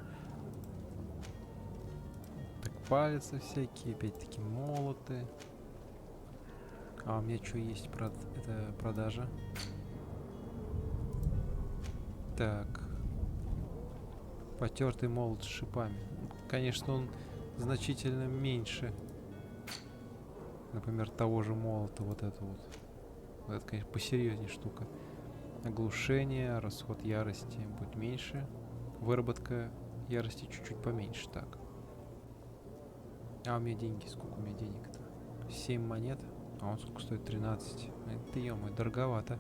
Так, палицы всякие, опять-таки молоты. А у меня что есть? Это продажа. Так. Потертый молот с шипами. Конечно, он значительно меньше. Например, того же молота, вот это вот. Вот это, конечно, посерьезнее штука. Оглушение, расход ярости будет меньше. Выработка ярости чуть-чуть поменьше. Так. А у меня деньги. Сколько у меня денег-то? 7 монет. А он сколько стоит? 13. Это, ё-моё, дороговато.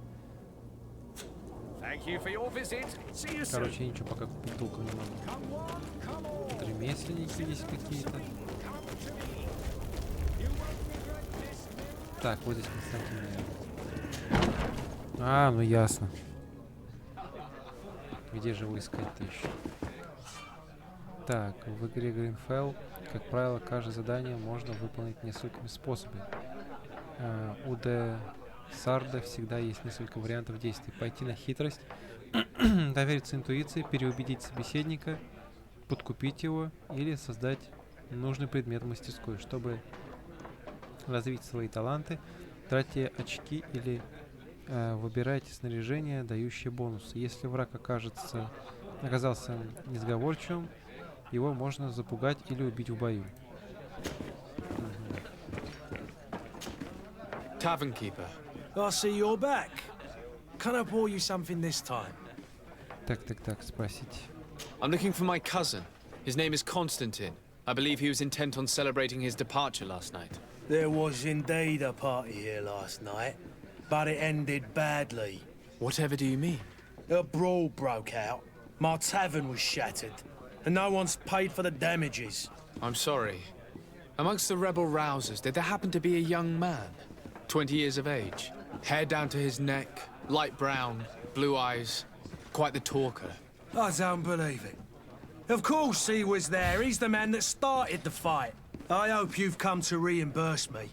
Короче, я ничего пока купить толком не могу. Тут ремесленники есть какие-то. Так, вот здесь Константин. Ну ясно. Где же его искать-то еще? Так, в игре GreedFall, как правило, каждое задание можно выполнить несколькими способами. У Де Сарда всегда есть несколько вариантов действий. Пойти на хитрость, довериться интуиции, переубедить собеседника, подкупить его или создать нужный предмет в мастерской. Чтобы развить свои таланты, тратьте очки или выбирайте снаряжение, дающее бонусы. Если враг оказался несговорчивым, его можно запугать или убить в бою. Tavern keeper. I see you're back. Can I pour you something this time? Так, спросить. I'm looking for my cousin. His name is Constantine. I believe he was intent on celebrating his departure last night. There was indeed a party here last night, but it ended badly. Whatever do you mean? A brawl broke out. My tavern was shattered. and no one's paid for the damages. I'm sorry. Amongst the rebel rousers, did there happen to be a young man? 20 years of age. Hair down to his neck, light brown, blue eyes. Quite the talker. I don't believe it. Of course he was there. He's the man that started the fight. I hope you've come to reimburse me.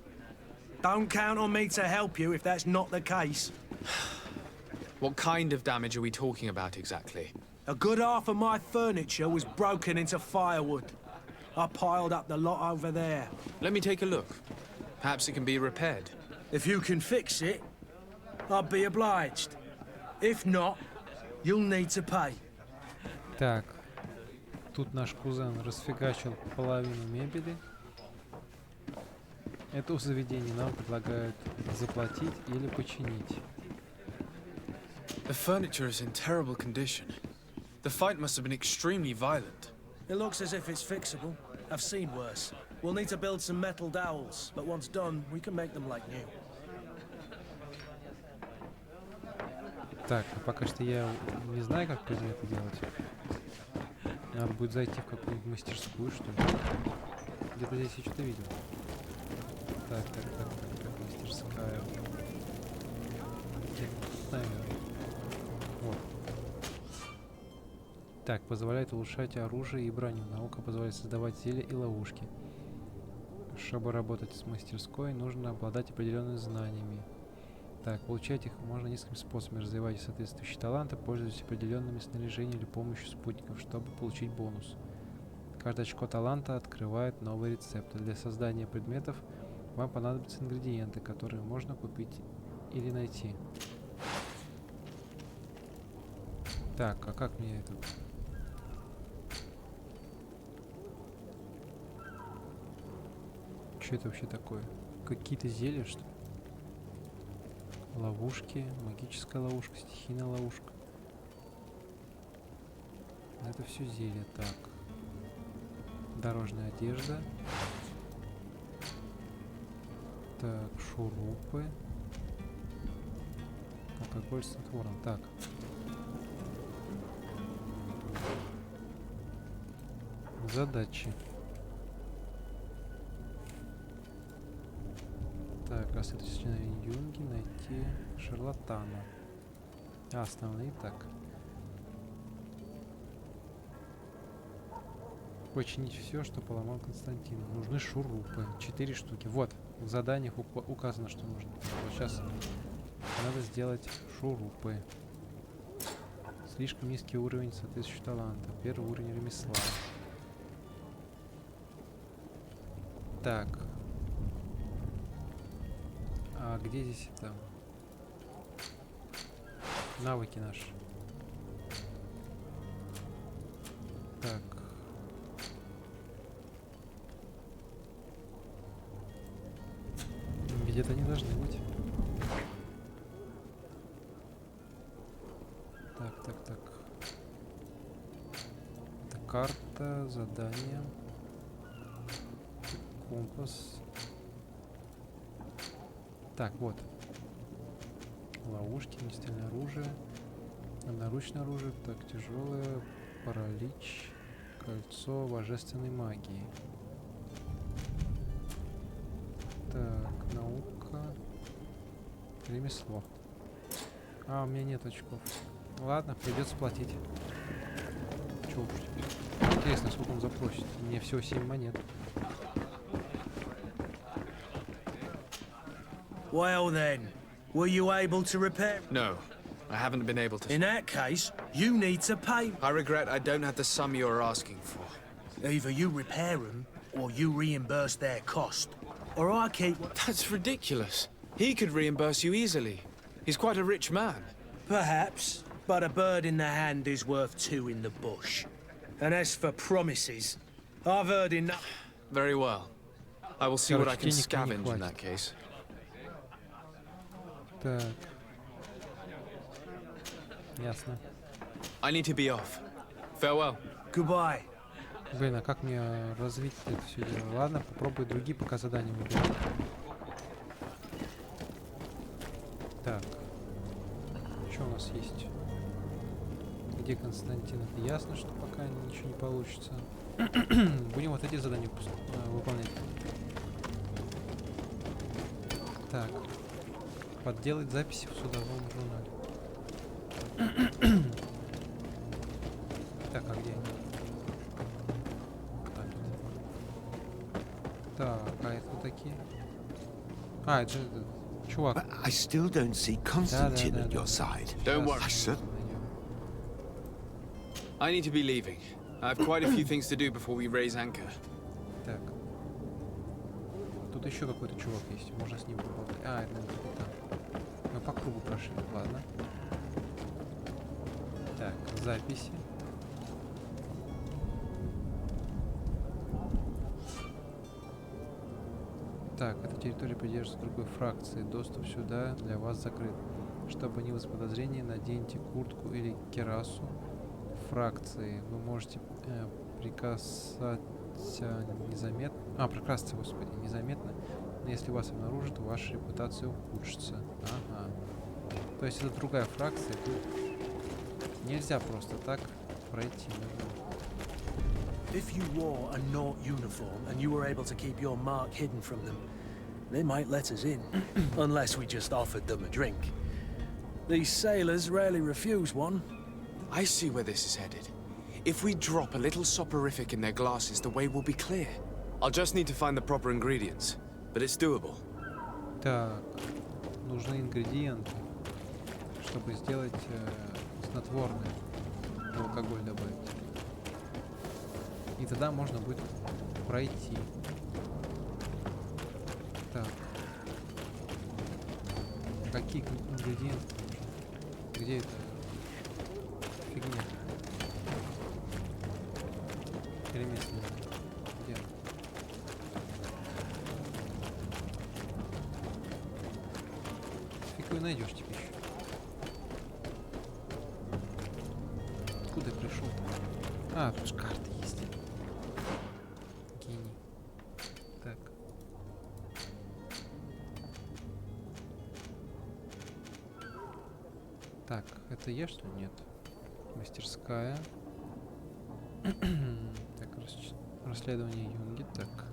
Don't count on me to help you if that's not the case. What kind of damage are we talking about exactly? A good half of my furniture was broken into firewood. I piled up the lot over there. Let me take a look. Perhaps it can be repaired. If you can fix it, I'll be obliged. If not, you'll need to pay. Так, тут наш кузен расфигачил половину мебели. Это у заведения нам предлагают заплатить или починить. The furniture is in terrible condition. The fight must have been extremely violent. It looks as if it's fixable. I've seen worse. We'll need to build some metal dowels, but once done, we can make them like new. Так, а пока что я не знаю, как это делать. Надо будет зайти в какую-нибудь мастерскую, что ли. Где-то здесь я что-то видел. Так, мастерская. Наверное. Вот. Так, позволяет улучшать оружие и броню. Наука позволяет создавать зелья и ловушки. Чтобы работать с мастерской, нужно обладать определенными знаниями. Так, получать их можно несколькими способами. Развивайте соответствующие таланты, пользуясь определенными снаряжениями или помощью спутников, чтобы получить бонус. Каждое очко таланта открывает новые рецепты. Для создания предметов вам понадобятся ингредиенты, которые можно купить или найти. Так, а как мне это... Что это вообще такое? Какие-то зелья, что ли? Ловушки, магическая ловушка, стихийная ловушка. Это все зелье. Так. Дорожная одежда. Так, шурупы. Алкоголь с снотворным. Так. Задачи. Так, расследовать сочинение Юнги, найти шарлатана. Основные, так. Починить все, что поломал Константин. Нужны шурупы. 4 штуки. Вот, в заданиях указано, что нужно. Вот сейчас надо сделать шурупы. Слишком низкий уровень соответствующего таланта. Первый уровень ремесла. Так. А где здесь это? Навыки наши. Так. Где-то они должны быть. Так. Это карта, задание. Компас. Так, вот. Ловушки, огнестрельное оружие. Одноручное оружие. Так, тяжелое. Паралич. Кольцо божественной магии. Так, наука. Ремесло. А, у меня нет очков. Ладно, придется платить. Чё уж. Интересно, сколько он запросит. Мне всего 7 монет. Well then, were you able to repair? No, I haven't been able to. In that case, you need to pay. I regret I don't have the sum you're asking for. Either you repair them, or you reimburse their cost. Or I keep... That's ridiculous. He could reimburse you easily. He's quite a rich man. Perhaps, but a bird in the hand is worth 2 in the bush. And as for promises, I've heard enough. Very well. I will see what I can scavenge in that case. Так. Ясно. I need to be off. Farewell. Goodbye. Блин, а как мне развить это все дело? Ладно, попробую другие пока задания выбирать. Так. Что у нас есть? Где Константин? Это ясно, что пока ничего не получится. Будем вот эти задания выполнять. Так. Подделать записи в судовом журнале. Так, а где они? Так, а это вот такие? А, это же чувак. I still don't see Constantine at your side. Don't worry. I said... I need to be leaving. I have quite a few things to do before we raise anchor. Так. Тут еще какой-то чувак есть. Можно с ним поболтать. А, это капитан. Мы по кругу прошли. Ладно. Так, записи. Так, эта территория придерживается другой фракции. Доступ сюда для вас закрыт. Чтобы не вызвать подозрения, наденьте куртку или кирасу фракции. Вы можете прикасаться незаметно. Прокрасться, господи, незаметно. Но если вас обнаружат, ваша репутация ухудшится. Ага. То есть это другая фракция. Тут нельзя просто так пройти. If you wore a Naut uniform and you were able to keep your mark hidden from them, they might let us in, unless we just offered them a drink. These sailors rarely refuse one. I see where this is headed. If we drop a little soporific in their glasses, the way will be clear. I'll just need to find the proper ingredients, but it's doable. Так, нужны ингредиенты, чтобы сделать снотворное, алкоголь добавить. И тогда можно будет пройти. Так. Какие ингредиенты? Где это? Фигня. Ремесленник. Где? Фиг вы найдешь теперь еще. Откуда я пришел? А, тут же карты есть. Гений. Так. Так, это я, что ли? Нет. Мастерская. Так, расследование Юнги. Так.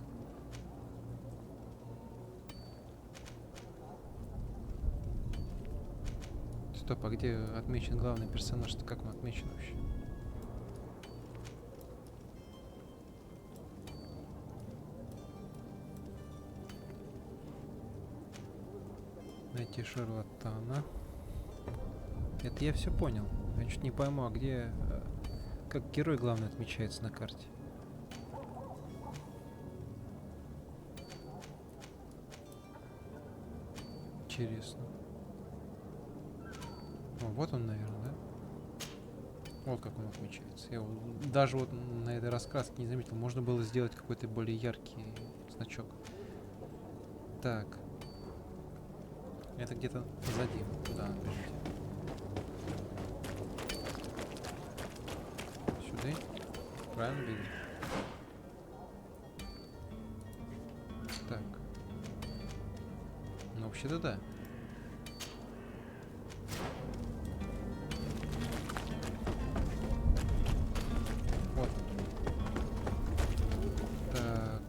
Стоп, а где отмечен главный персонаж-то? Как он отмечен вообще? Найти шарлатана. Это я все понял. Я чуть не пойму, а где... Как герой главный отмечается на карте? Интересно. О, вот он, наверное, да? Вот как он отмечается. Я даже вот на этой раскраске не заметил. Можно было сделать какой-то более яркий значок. Так. Это где-то позади. Да, подождите. Сюда? Правильно бегу? Так. Ну, вообще-то да. Вот. Так.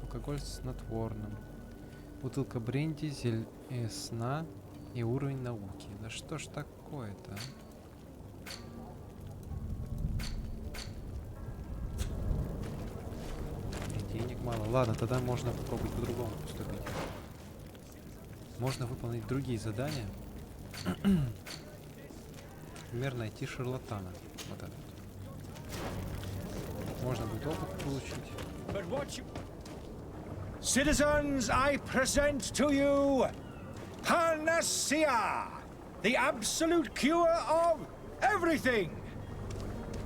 Алкоголь с снотворным. Бутылка бренди, сна и уровень науки. Да что ж такое-то, а? И денег мало. Ладно, тогда можно попробовать по-другому поступить. Можно выполнить другие задания. Например, найти шарлатана. Вот этот. Можно будет опыт получить. Citizens, I present to you Panacea, the absolute cure of everything.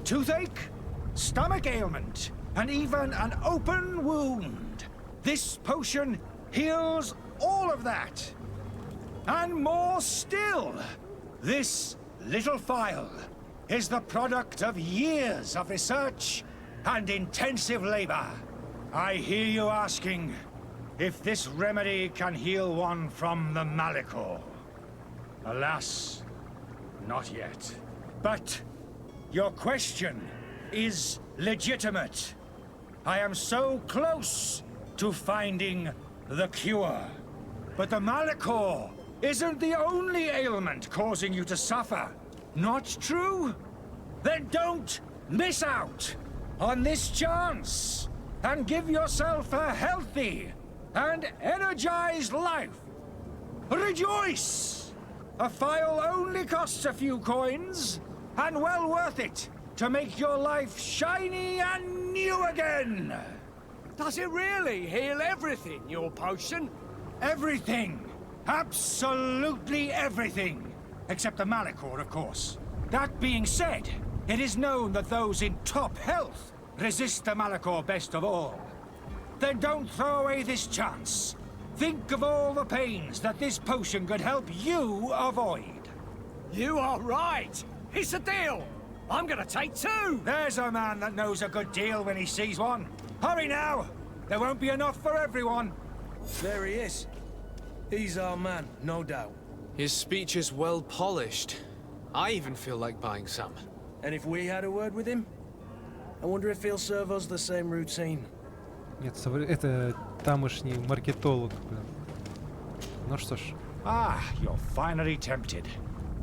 Toothache, stomach ailment, and even an open wound. This potion heals all of that. And more still, this little phial is the product of years of research and intensive labor. I hear you asking if this remedy can heal one from the Malichor. Alas, not yet. But your question is legitimate. I am so close to finding the cure. But the Malachor isn't the only ailment causing you to suffer. Not true? Then don't miss out on this chance and give yourself a healthy and energized life. Rejoice! A file only costs a few coins, and well worth it to make your life shiny and new again. Does it really heal everything, your potion? Everything. Absolutely everything. Except the Malachor, of course. That being said, it is known that those in top health resist the Malachor best of all. Then don't throw away this chance. Think of all the pains that this potion could help you avoid. You are right. It's a deal. I'm gonna take two. There's a man that knows a good deal when he sees one. Hurry now. There won't be enough for everyone. There he is. He's our man, no doubt. His speech is well polished. I even feel like buying some. And if we had a word with him? I wonder if he'll serve us the same routine. Нет, это тамошний маркетолог, блин. Ну что ж. Ah, you're finally tempted.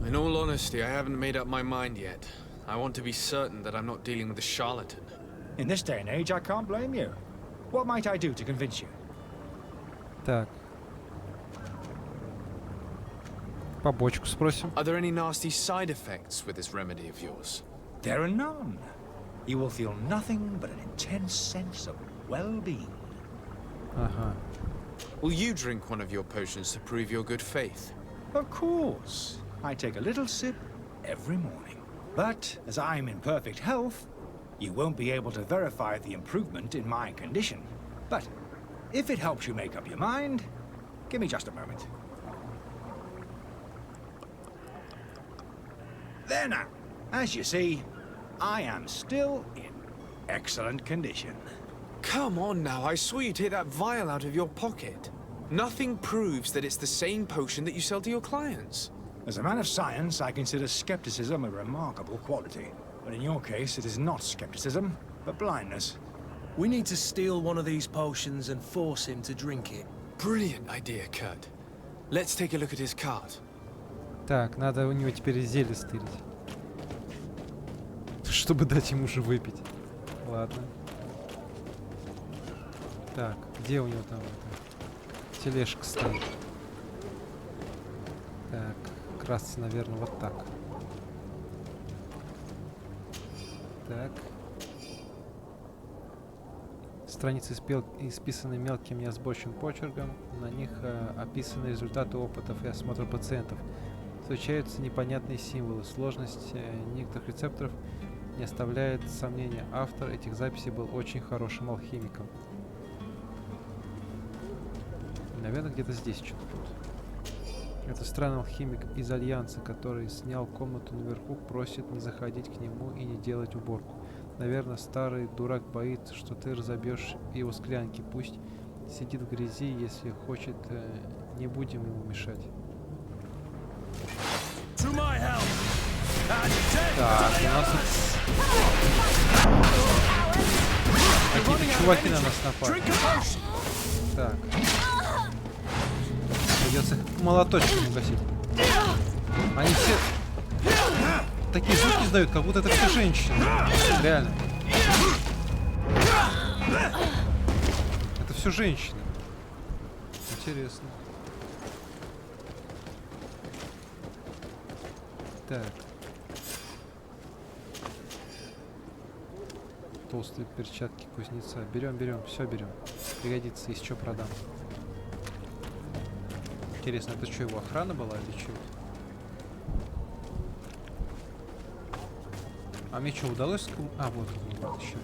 In all honesty, I haven't made up my mind yet. I want to be certain that I'm not dealing with a charlatan. In this day and age, I can't blame you. What might I do to convince you? Так. Побочку спросим. Are there any nasty side effects with this remedy of yours? There are none. You will feel nothing but an intense sense of well-being. Ага. Will you drink one of your potions to prove your good faith? Of course. I take a little sip every morning. But as I'm in perfect health, you won't be able to verify the improvement in my condition. But if it helps you make up your mind, give me just a moment. There now. As you see, I am still in excellent condition. Come on now, I saw you take that vial out of your pocket. Nothing proves that it's the same potion that you sell to your clients. As a man of science, I consider skepticism a remarkable quality. But in your case, it is not skepticism, but blindness. We need to steal one of these potions and force him to drink it. Brilliant idea, Kurt. Let's take a look at his cart. Так, надо у него теперь зелье стырить. Чтобы дать ему же выпить. Ладно. Так, где у него там это? Тележка стоит. Так, как раз, наверное, вот так. Так. Страницы исписаны мелким неозбоченным почерком. На них описаны результаты опытов и осмотра пациентов. Встречаются непонятные символы. Сложность некоторых рецепторов не оставляет сомнения. Автор этих записей был очень хорошим алхимиком. Наверное, где-то здесь что-то будет. Это странный алхимик из Альянса, который снял комнату наверху, просит не заходить к нему и не делать уборку. Наверное, старый дурак боится, что ты разобьешь его склянки. Пусть сидит в грязи, если хочет, не будем ему мешать. Так, у нас тут... Какие-то чуваки на нас напали. Так. Придется их молоточком угасить. Они все такие звуки издают, как будто это все женщины. Реально. Это все женщины. Интересно. Так. Толстые перчатки кузнеца. Берем, все берем. Пригодится, если что, продам. Интересно, это что, его охрана была или что? А мне что, удалось? А, вот еще.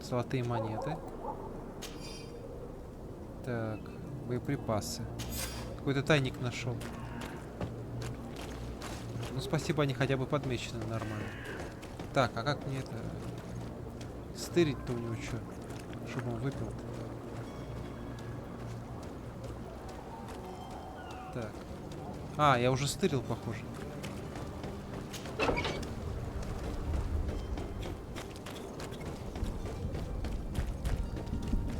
Золотые монеты. Так, боеприпасы. Какой-то тайник нашел. Ну, спасибо, они хотя бы подмечены нормально. Так, а как мне это... Стырить-то у него что? Чтобы он выпил. Так. А, я уже стырил, похоже.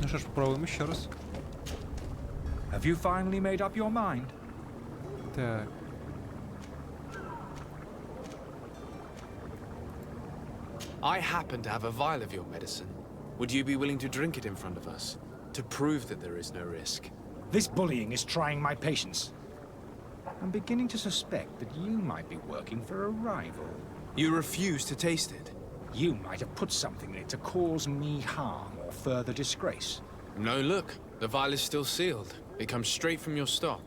Ну что ж, попробуем еще раз. Have you finally made up your mind? Так. I happen to have a vial of your medicine. Would you be willing to drink it in front of us? To prove that there is no risk? This bullying is trying my patience. I'm beginning to suspect that you might be working for a rival. You refuse to taste it? You might have put something in it to cause me harm or further disgrace. No, look. The vial is still sealed. It comes straight from your stock.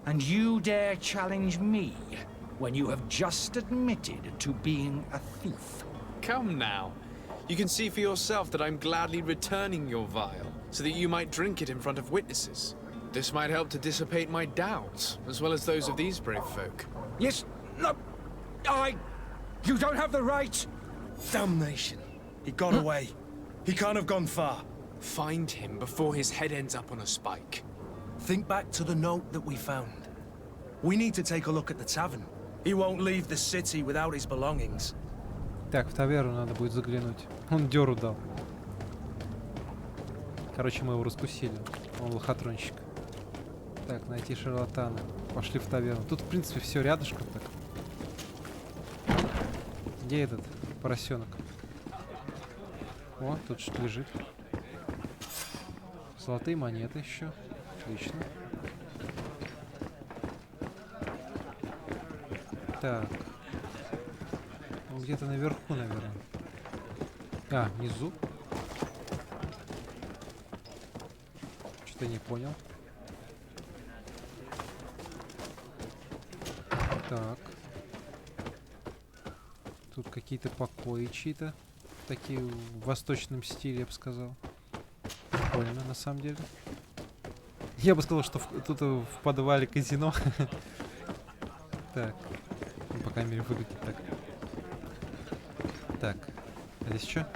And you dare challenge me when you have just admitted to being a thief? Come now. You can see for yourself that I'm gladly returning your vial, so that you might drink it in front of witnesses. This might help to dissipate my doubts, as well as those of these brave folk. Yes, no, You don't have the right! Damnation. He got away. He can't have gone far. Find him before his head ends up on a spike. Think back to the note that we found. We need to take a look at the tavern. He won't leave the city without his belongings. Так, в таверну надо будет заглянуть. Он дёру дал. Короче, мы его раскусили. Он лохотронщик. Так, найти шарлатана. Пошли в таверну. Тут, в принципе, все рядышком так. Где этот поросенок? О, тут что лежит. Золотые монеты еще. Отлично. Так. Он где-то наверху, наверное. А, внизу. Что-то не понял. Так. Тут какие-то покои чьи-то. Такие в восточном стиле, я бы сказал. Прикольно, на самом деле. Я бы сказал, что тут в подвале казино. Так. Ну, по крайней мере, выглядит так. Так. А здесь что?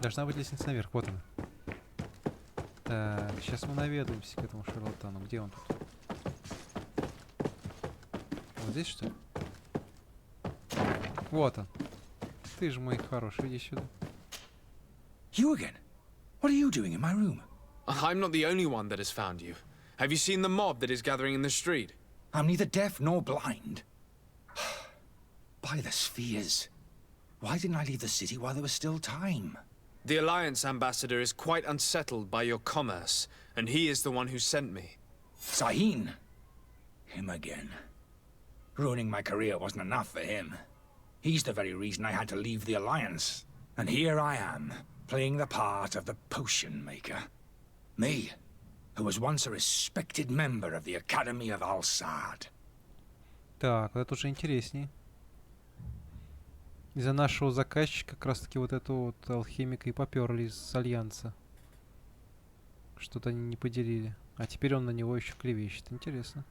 Должна быть лестница наверх. Вот она. Так, сейчас мы наведаемся к этому шарлатану. Где он тут? Вот здесь, что ли? Вот он. Ты же мой хороший, иди сюда. You again? What are you doing in my room? I'm not the only one that has found you. Have you seen the mob that is gathering in the street? I'm neither deaf nor blind. By the spheres. Why didn't I leave the city while there was still time? The Alliance ambassador is quite unsettled by your commerce, and he is the one who sent me. Sahin. Him again. Ruining my career wasn't enough for him. He's the very reason I had to leave the Alliance. And here I am, playing the part of the potion maker. Me, who was once a respected member of the Academy of Al-Sad. Так, это уже интереснее. Из-за нашего заказчика как раз таки вот этого вот алхимика и поперли из Альянса. Что-то они не поделили. А теперь он на него еще клевещет. Интересно.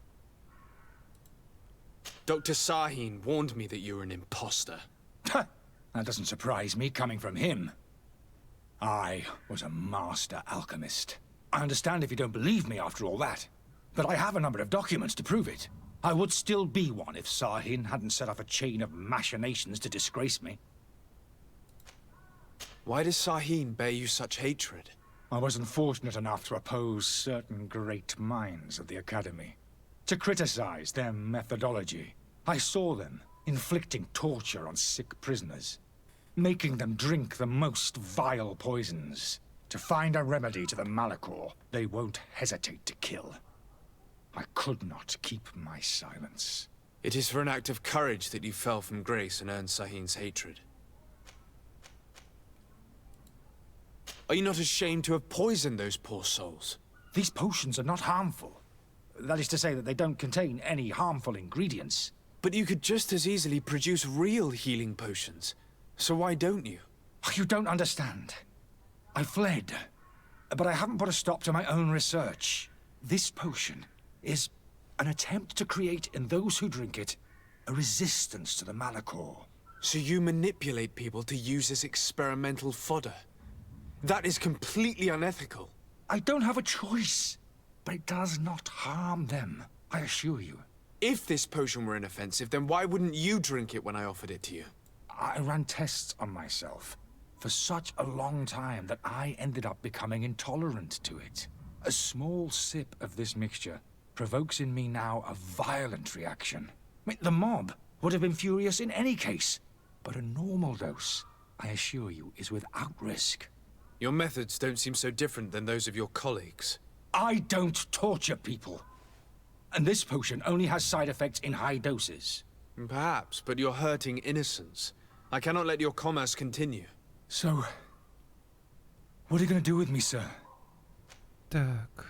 Dr. Sahin warned me that you were an imposter. That doesn't surprise me coming from him. I was a master alchemist. I understand if you don't believe me after all that, but I have a number of documents to prove it. I would still be one if Sahin hadn't set off a chain of machinations to disgrace me. Why does Sahin bear you such hatred? I wasn't fortunate enough to oppose certain great minds of the Academy. To criticize their methodology. I saw them inflicting torture on sick prisoners, making them drink the most vile poisons. To find a remedy to the Malachor, they won't hesitate to kill. I could not keep my silence. It is for an act of courage that you fell from grace and earned Sahin's hatred. Are you not ashamed to have poisoned those poor souls? These potions are not harmful. That is to say that they don't contain any harmful ingredients. But you could just as easily produce real healing potions. So why don't you? You don't understand. I fled, but I haven't put a stop to my own research. This potion is an attempt to create in those who drink it a resistance to the Malachor. So you manipulate people to use as experimental fodder? That is completely unethical. I don't have a choice, but it does not harm them. I assure you. If this potion were inoffensive, then why wouldn't you drink it when I offered it to you? I ran tests on myself for such a long time that I ended up becoming intolerant to it. A small sip of this mixture provokes in me now a violent reaction. I mean, the mob would have been furious in any case, but a normal dose, I assure you, is without risk. Your methods don't seem so different than those of your colleagues. I don't torture people. And this potion only has side effects in high doses. Perhaps, but you're hurting innocents. I cannot let your commerce continue. So, what are you gonna do with me, sir? Так.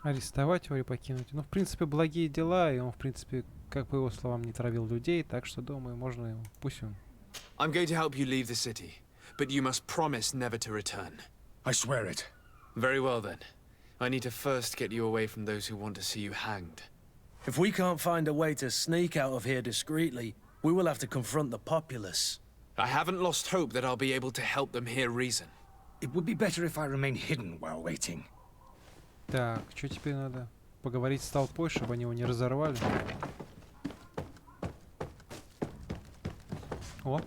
Арестовать его или покинуть? Ну, в принципе, благие дела, и он, в принципе, как по его словам, не травил людей, так что, думаю, можно его... Пусть он... I'm going to help you leave the city, but you must promise never to return. I swear it. Very well, then. I need to first get you away from those who want to see you hanged. If we can't find a way to sneak out of here discreetly, we will have to confront the populace. I haven't lost hope that I'll be able to help them hear reason. It would be better if I remain hidden while waiting. Так, что теперь надо? Поговорить с толпой, чтобы они его не разорвали. О!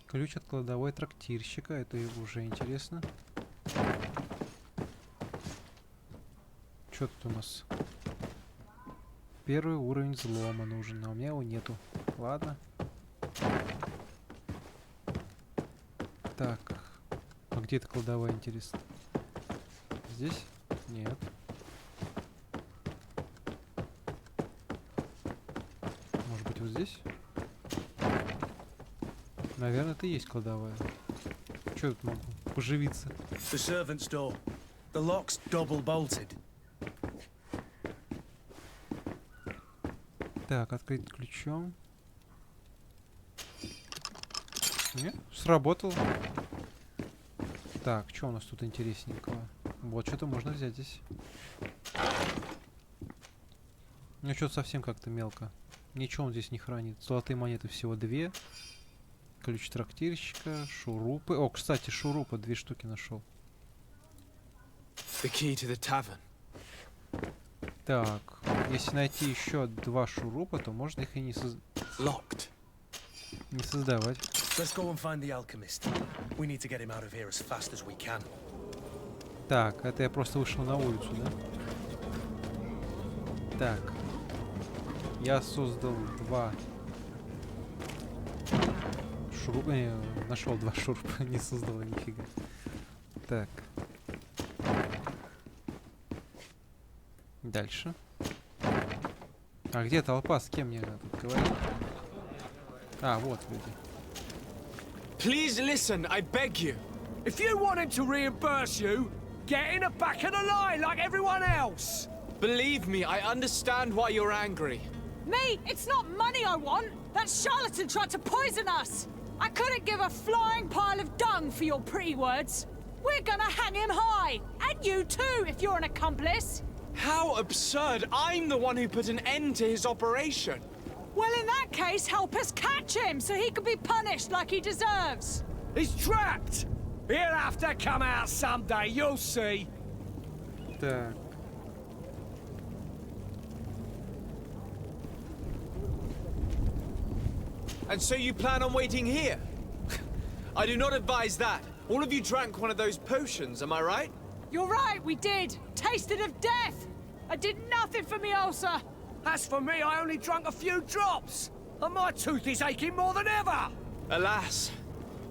Ключ от кладовой трактирщика. Это уже интересно. Что тут у нас? Первый уровень взлома нужен, а у меня его нету. Ладно. Так. А где эта кладовая, интересно? Здесь? Нет. Может быть, вот здесь? Наверное, это и есть кладовая. Что тут могу? Поживиться. The servant's door. The lock's double bolted. Так, открыть ключом. Нет, сработало. Так, что у нас тут интересненького? Вот, что-то можно взять здесь. Ну, что-то совсем как-то мелко. Ничего он здесь не хранит. Золотые монеты всего 2. Ключ трактирщика, шурупы. О, кстати, шурупы 2 штуки нашел. The key to the tavern. Так, если найти еще 2 шурупа, то можно их и не Locked. не создавать. Let's go and find the alchemist. We need to get him out of here as fast as we can. Так, это я просто вышел на улицу, да? Так. Я создал 2 шурупа. Нашел 2 шурупа, не создал нифига. Так. Дальше. А где толпа? С кем мне тут говорить? А, вот люди. Please listen, I beg you. If you want him to reimburse you, get in the back of the line like everyone else. Believe me, I understand why you're angry. Me? It's not money I want. That charlatan tried to poison us. I couldn't give a flying pile of dung for your pretty words. We're gonna hang him high. And you too, if you're an accomplice. How absurd! I'm the one who put an end to his operation. Well, in that case, help us catch him so he can be punished like he deserves. He's trapped. He'll have to come out someday, you'll see. Так. And so you plan on waiting here? I do not advise that. All of you drank one of those potions, am I right? You're right, we did. Tasted of death. I did nothing for me ulcer. As for me, I only drank a few drops. And my tooth is aching more than ever. Alas,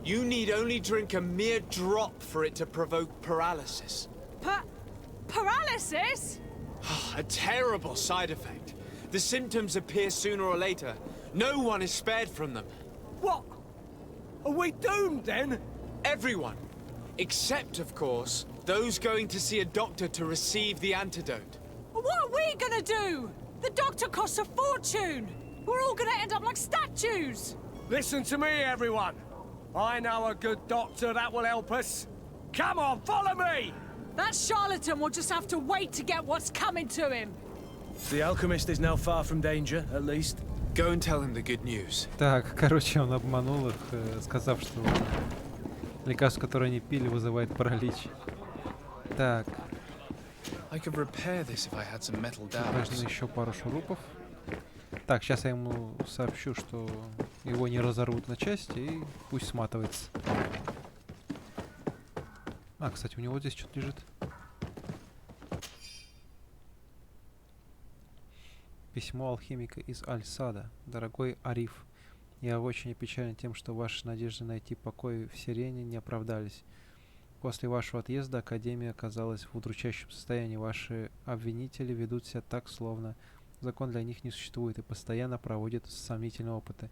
you need only drink a mere drop for it to provoke paralysis. Paralysis? A terrible side effect. The symptoms appear sooner or later. No one is spared from them. What? Are we doomed then? Everyone. Except, of course, those going to see a doctor to receive the antidote. What are we gonna do? The doctor costs a fortune. We're all gonna end up like statues. Listen to me, everyone. I know a good doctor that will help us. Come on, follow me! That charlatan will just have to wait to get what's coming to him. The alchemist is now far from danger, at least. Go and tell him the good news. Так, короче, он обманул их, сказав, что лекарство, которое они пили, вызывает паралич. Так. I could repair this if I had some metal Нужно dowels. еще пару шурупов. Так, сейчас я ему сообщу, что его не разорвут на части, и пусть сматывается. А, кстати, у него здесь что-то лежит. Письмо алхимика из Аль-Сада. Дорогой Ариф, я очень опечален тем, что ваши надежды найти покой в Сирене не оправдались. После вашего отъезда Академия оказалась в удручающем состоянии. Ваши обвинители ведут себя так, словно закон для них не существует, и постоянно проводят сомнительные опыты.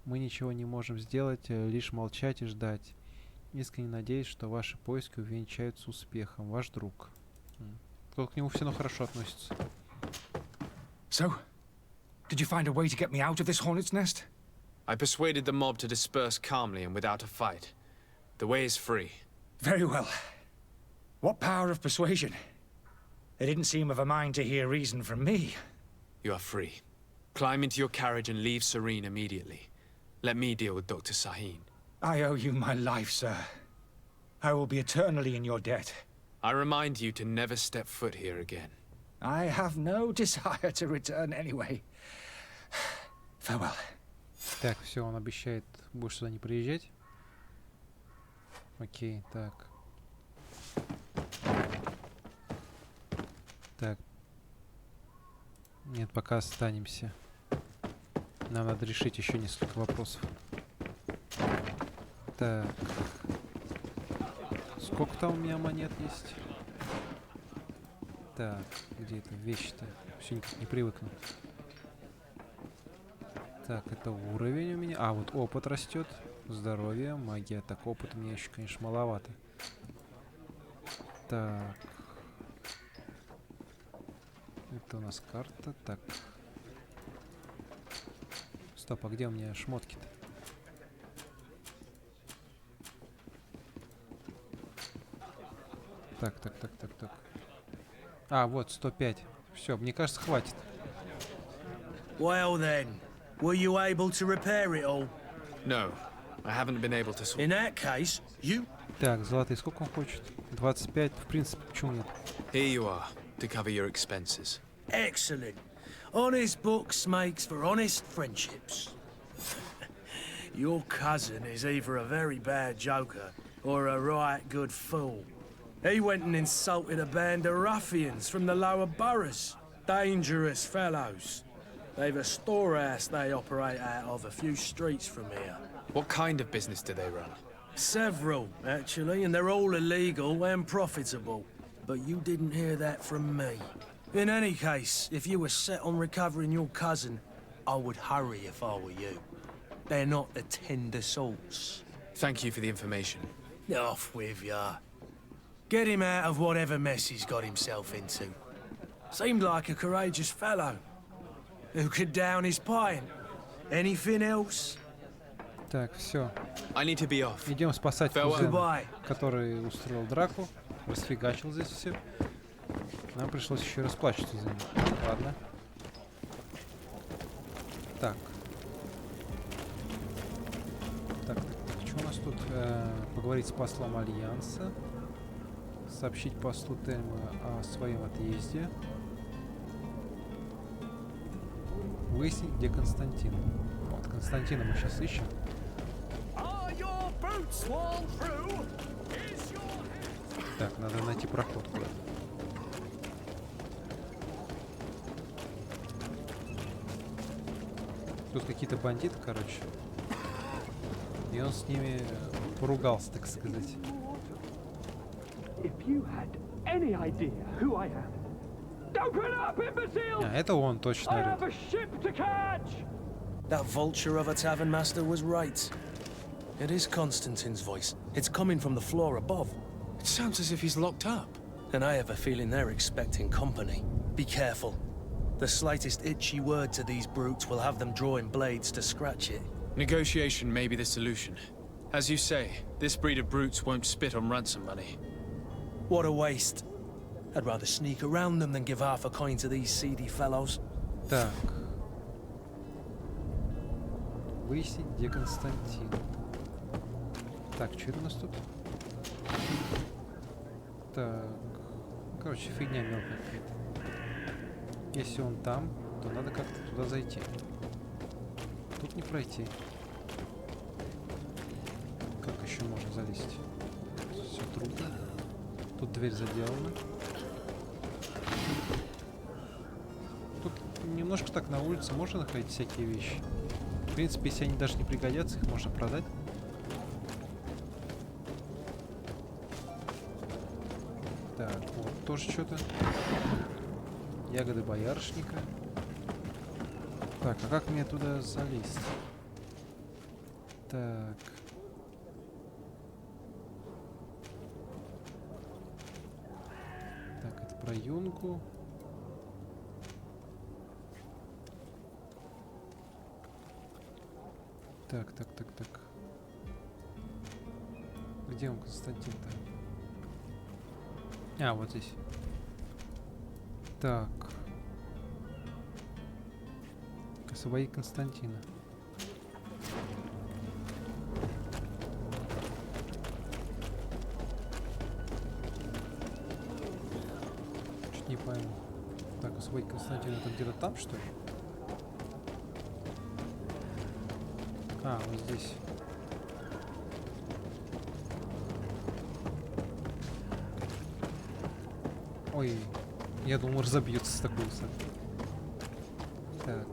Мы ничего не можем сделать, лишь молчать и ждать. Искренне надеюсь, что ваши поиски увенчаются успехом. Ваш друг. Только к нему все равно хорошо относится. So, did you find a way to get me out of this hornet's nest? I persuaded the mob to disperse calmly and without a fight. The way is free. Very well. What power of persuasion? They didn't seem of a mind to hear reason from me. You are free. Climb into your carriage and leave Serene immediately. Let me deal with Dr. Sahin. I owe you my life, sir. I will be eternally in your debt. I remind you to never step foot here again. I have no desire to return anyway. Farewell. Так, все, он обещает больше сюда не приезжать. Окей, так. Так. Нет, пока останемся. Нам надо решить еще несколько вопросов. Так. Сколько там у меня монет есть? Так, где это вещи-то? Все никак не привыкну. Так, это уровень у меня. А, вот опыт растет. Здоровье, магия. Так, опыт у меня еще, конечно, маловато. Так. Это у нас карта. Так. Стоп, а где у меня шмотки-то? Так. А, вот, 105. Все, мне кажется, хватит. Well then, were you able to repair it all? No, I haven't been able to. In that case, you... Так, золотые, сколько он хочет? 25, в принципе, почему нет? Here you are, to cover your expenses. Excellent. Honest books makes for honest friendships. Your cousin is either a very bad joker or a right good fool. He went and insulted a band of ruffians from the lower boroughs. Dangerous fellows. They've a storehouse they operate out of a few streets from here. What kind of business do they run? Several, actually, and they're all illegal and profitable. But you didn't hear that from me. In any case, if you were set on recovering your cousin, I would hurry if I were you. They're not the tender sorts. Thank you for the information. Off with ya. Get him out of whatever mess he's got himself into. Seemed like a courageous fellow. Who could down his pint? Anything else? Так, все. I need to be off. Идем спасать кузена, который устроил драку, расфигачил здесь все. Нам пришлось еще и расплачиваться за него. Ладно. Так. Так, что у нас тут? Поговорить с послом Альянса. Сообщить послу Тельму о своем отъезде. Выяснить, где Константин. Вот, Константина мы сейчас ищем. Так, надо найти проход куда-то. Тут какие-то бандиты, короче. И он с ними поругался, так сказать. А, это он точно. That vulture of a tavern master was right. It is Constantine's voice. It's coming from the floor above. It sounds as if he's locked up. And I have a feeling they're expecting company. Be careful. The slightest itchy word to these brutes will have them drawing blades to scratch it. Negotiation may be the solution. As you say, this breed of brutes won't spit on ransom money. What a waste. I'd rather sneak around them than give half a coin to these seedy fellows. Так. Выяснить, где Константин. Так, что это у нас тут? Так. Короче, фигня мелкая какая-то. Если он там, то надо как-то туда зайти. Тут не пройти. Как еще можно залезть? Все трудно. Тут дверь заделана. Тут немножко так на улице можно находить всякие вещи. В принципе, если они даже не пригодятся, их можно продать. Так, вот тоже что-то. Ягоды боярышника. Так, а как мне туда залезть? Так. Так, это про юнгу. Так. Где он, Константин-то? А, вот здесь. Так. Освободить Константина. Чуть не пойму. Так, освободить Константина, это где-то там, что ли? А, вот здесь. Ой, я думал, разобьются с такой высоты. Так.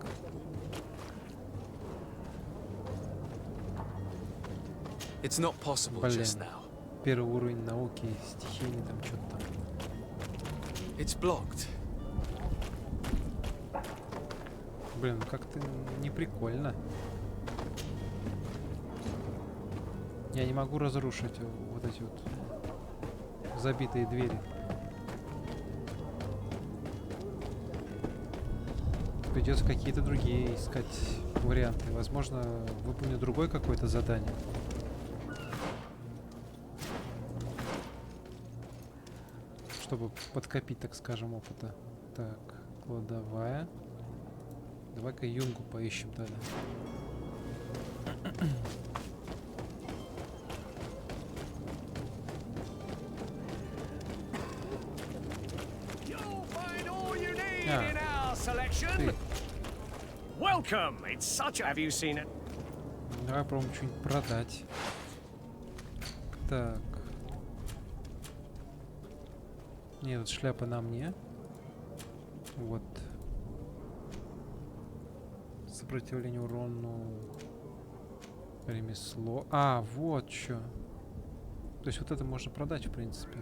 It's not possible just now. Первый уровень науки, стихийный там что-то там. It's blocked. Блин, как-то не прикольно. Я не могу разрушить вот эти вот забитые двери. Придется какие-то другие искать варианты. Возможно, выполню другое какое-то задание. Чтобы подкопить, так скажем, опыта. Так, кладовая. Давай-ка юнгу поищем тогда. Welcome. It's such a... Have you seen it? Давай попробуем что-нибудь продать. Так. Нет, вот шляпа на мне. Вот. Сопротивление урону. Ремесло. А, вот что. То есть вот это можно продать, в принципе.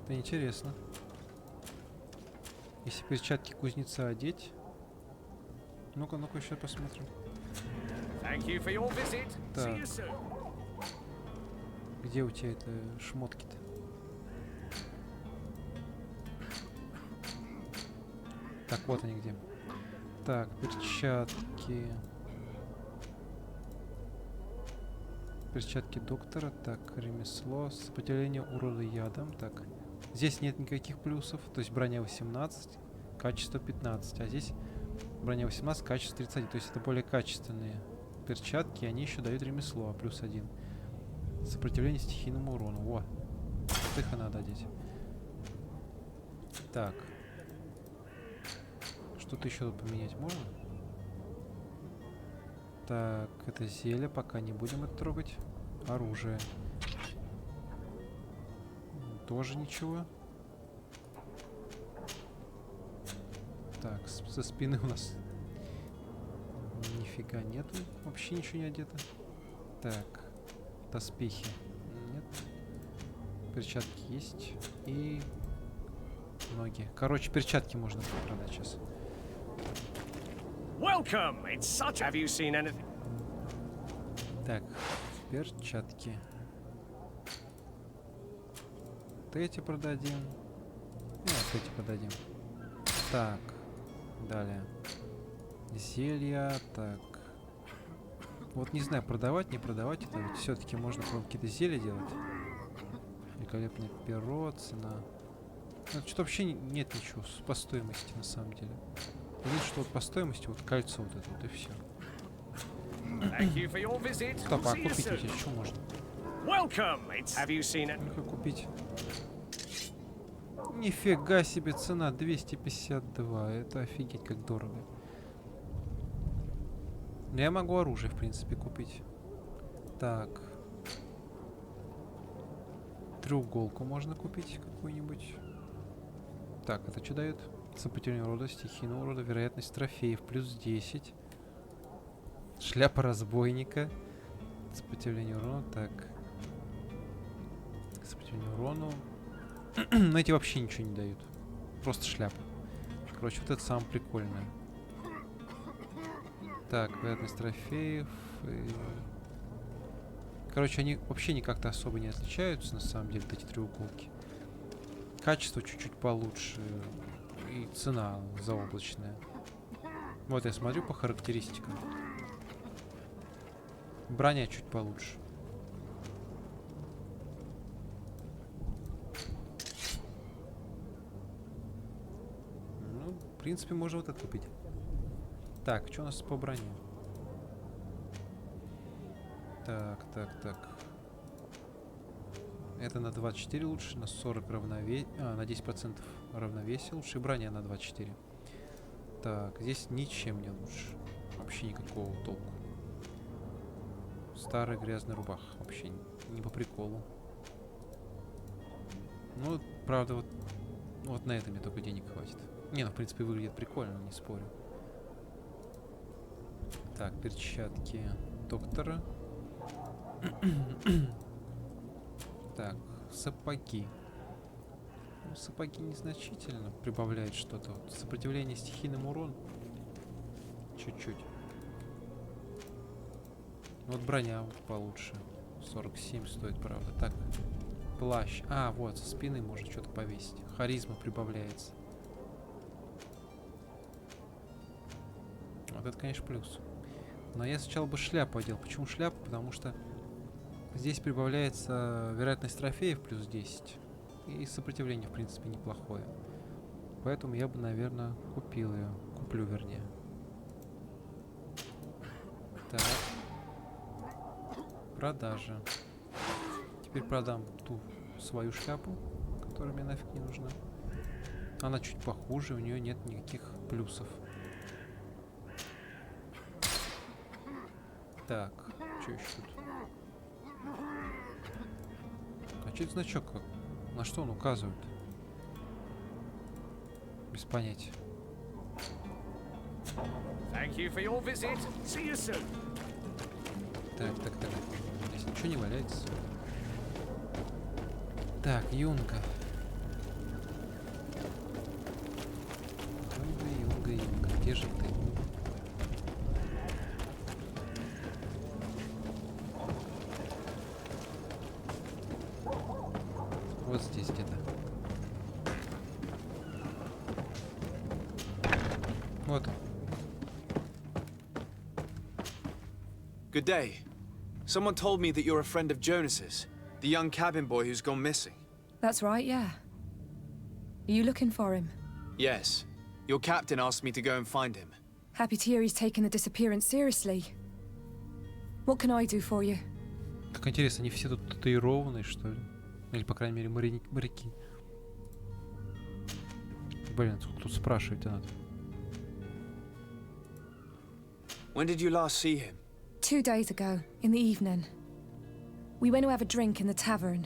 Это интересно. Если перчатки кузнеца одеть. Ну-ка, еще посмотрим. Так. Где у тебя это шмотки-то? Так, вот они где. Так, перчатки. Перчатки доктора. Так, ремесло. Сопротивление урону ядом. Так. Здесь нет никаких плюсов. То есть броня 18, качество 15. А здесь броня 18, качество 31. То есть это более качественные перчатки. Они еще дают ремесло. Плюс 1. Сопротивление стихийному урону. Во. Вот их и надо одеть. Так. Что-то еще тут поменять можно? Так, это зелье. Пока не будем это трогать. Оружие. Тоже ничего. Так, со спины у нас нифига нету. Вообще ничего не одето. Так, доспехи нет. Перчатки есть. И ноги. Короче, перчатки можно продать сейчас. Welcome. It's such... Have you seen anything? Так, перчатки. Вот эти продадим. И вот эти продадим. Так, далее. Зелья, так. Вот не знаю, продавать, не продавать. Это вот все-таки можно какие-то зелья делать. Великолепное перо, цена. Что-то вообще нет ничего по стоимости на самом деле. Видишь, что вот по стоимости вот кольцо вот это вот и все. Thank you for your visit. Стоп, We'll а see you купить soon. здесь что можно? Welcome. Have you seen it? Ну-ка купить. Нифига себе цена, 252. Это офигеть как дорого. Я могу оружие, в принципе, купить. Так. Треуголку можно купить какую-нибудь. Так, это что дает? Сопротивление урода, стихийного урода, вероятность трофеев, плюс 10. Шляпа разбойника. Сопротивление урону, так. Сопротивление урону. Но эти вообще ничего не дают. Просто шляпа. Короче, вот это самое прикольное. Так, вероятность трофеев. Короче, они вообще никак-то особо не отличаются, на самом деле, эти треуголки. Качество чуть-чуть получше. И цена заоблачная. Вот я смотрю по характеристикам. Броня чуть получше. Ну, в принципе, можно вот это купить. Так, что у нас по броне? Так. Это на 24 лучше, на 40 равновесие. На 10% равновесие лучше. И броня на 24. Так, здесь ничем не лучше. Вообще никакого толку. Старая грязная рубаха. Вообще не по приколу. Ну, правда, вот на это мне только денег хватит. Не, ну, в принципе, выглядит прикольно, не спорю. Так, перчатки доктора. Так, сапоги. Ну, сапоги незначительно прибавляют что-то. Вот сопротивление стихийному урону. Чуть-чуть. Вот броня вот получше. 47 стоит, правда. Так, плащ. А, вот, со спины можно что-то повесить. Харизма прибавляется. Вот это, конечно, плюс. Но я сначала бы шляпу одел. Почему шляпу? Потому что здесь прибавляется вероятность трофеев плюс 10. И сопротивление, в принципе, неплохое. Поэтому я бы, наверное, купил ее. Куплю, вернее. Так. Продажа. Теперь продам ту свою шляпу, которая мне нафиг не нужна. Она чуть похуже, у нее нет никаких плюсов. Так, что еще тут? А что это значок? На что он указывает? Без понятия. Thank you for your visit. See you soon. Так. Здесь ничего не валяется. Так, юнга. Юнга. Где же ты? Вот здесь где-то. Вот. Good day. Someone told me that you're a friend of Jonas's, the young cabin boy who's gone missing. That's right, yeah. Are you looking for him? Yes. Your captain asked me to go and find him. Happy to hear he's taken the disappearance seriously. What can I do for you? Как интересно, они все тут татуированные, что ли? Или, по крайней мере, моряки. Блин, сколько тут спрашивать надо. When did you last see him? 2 days ago, in the evening. We went to have a drink in the tavern.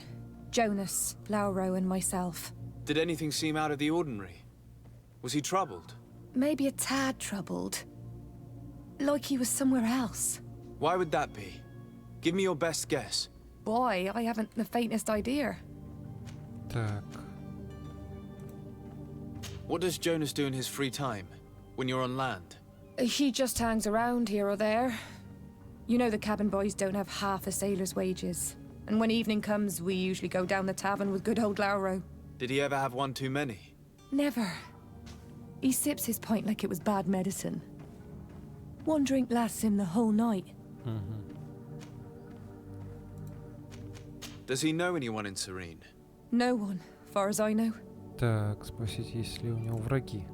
Jonas, Lauro and myself. Did anything seem out of the ordinary? Was he troubled? Maybe a tad troubled. Like he was somewhere else. Why would that be? Give me your best guess. Boy, I haven't the faintest idea. Так. What does Jonas do in his free time, when you're on land? He just hangs around here or there. You know the cabin boys don't have half a sailor's wages. And when evening comes, we usually go down the tavern with good old Lauro. Did he ever have one too many? Never. He sips his pint like it was bad medicine. One drink lasts him the whole night. Does he know anyone in Serene? No one, far as I know. Так, спросить, есть ли у него враги.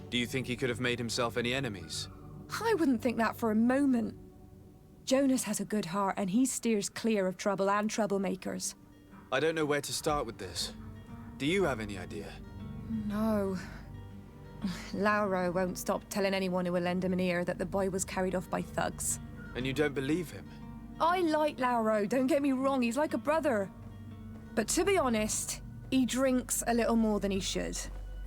Do you think he could have made himself any enemies? I wouldn't think that for a moment. Jonas has a good heart, and he steers clear of trouble and troublemakers. I don't know where to start with this. Do you have any idea? No. Lauro won't stop telling anyone who will lend him an ear that the boy was carried off by thugs. And you don't believe him? I like Lauro, don't get me wrong, he's like a brother. But to be honest, he drinks a little more than he should.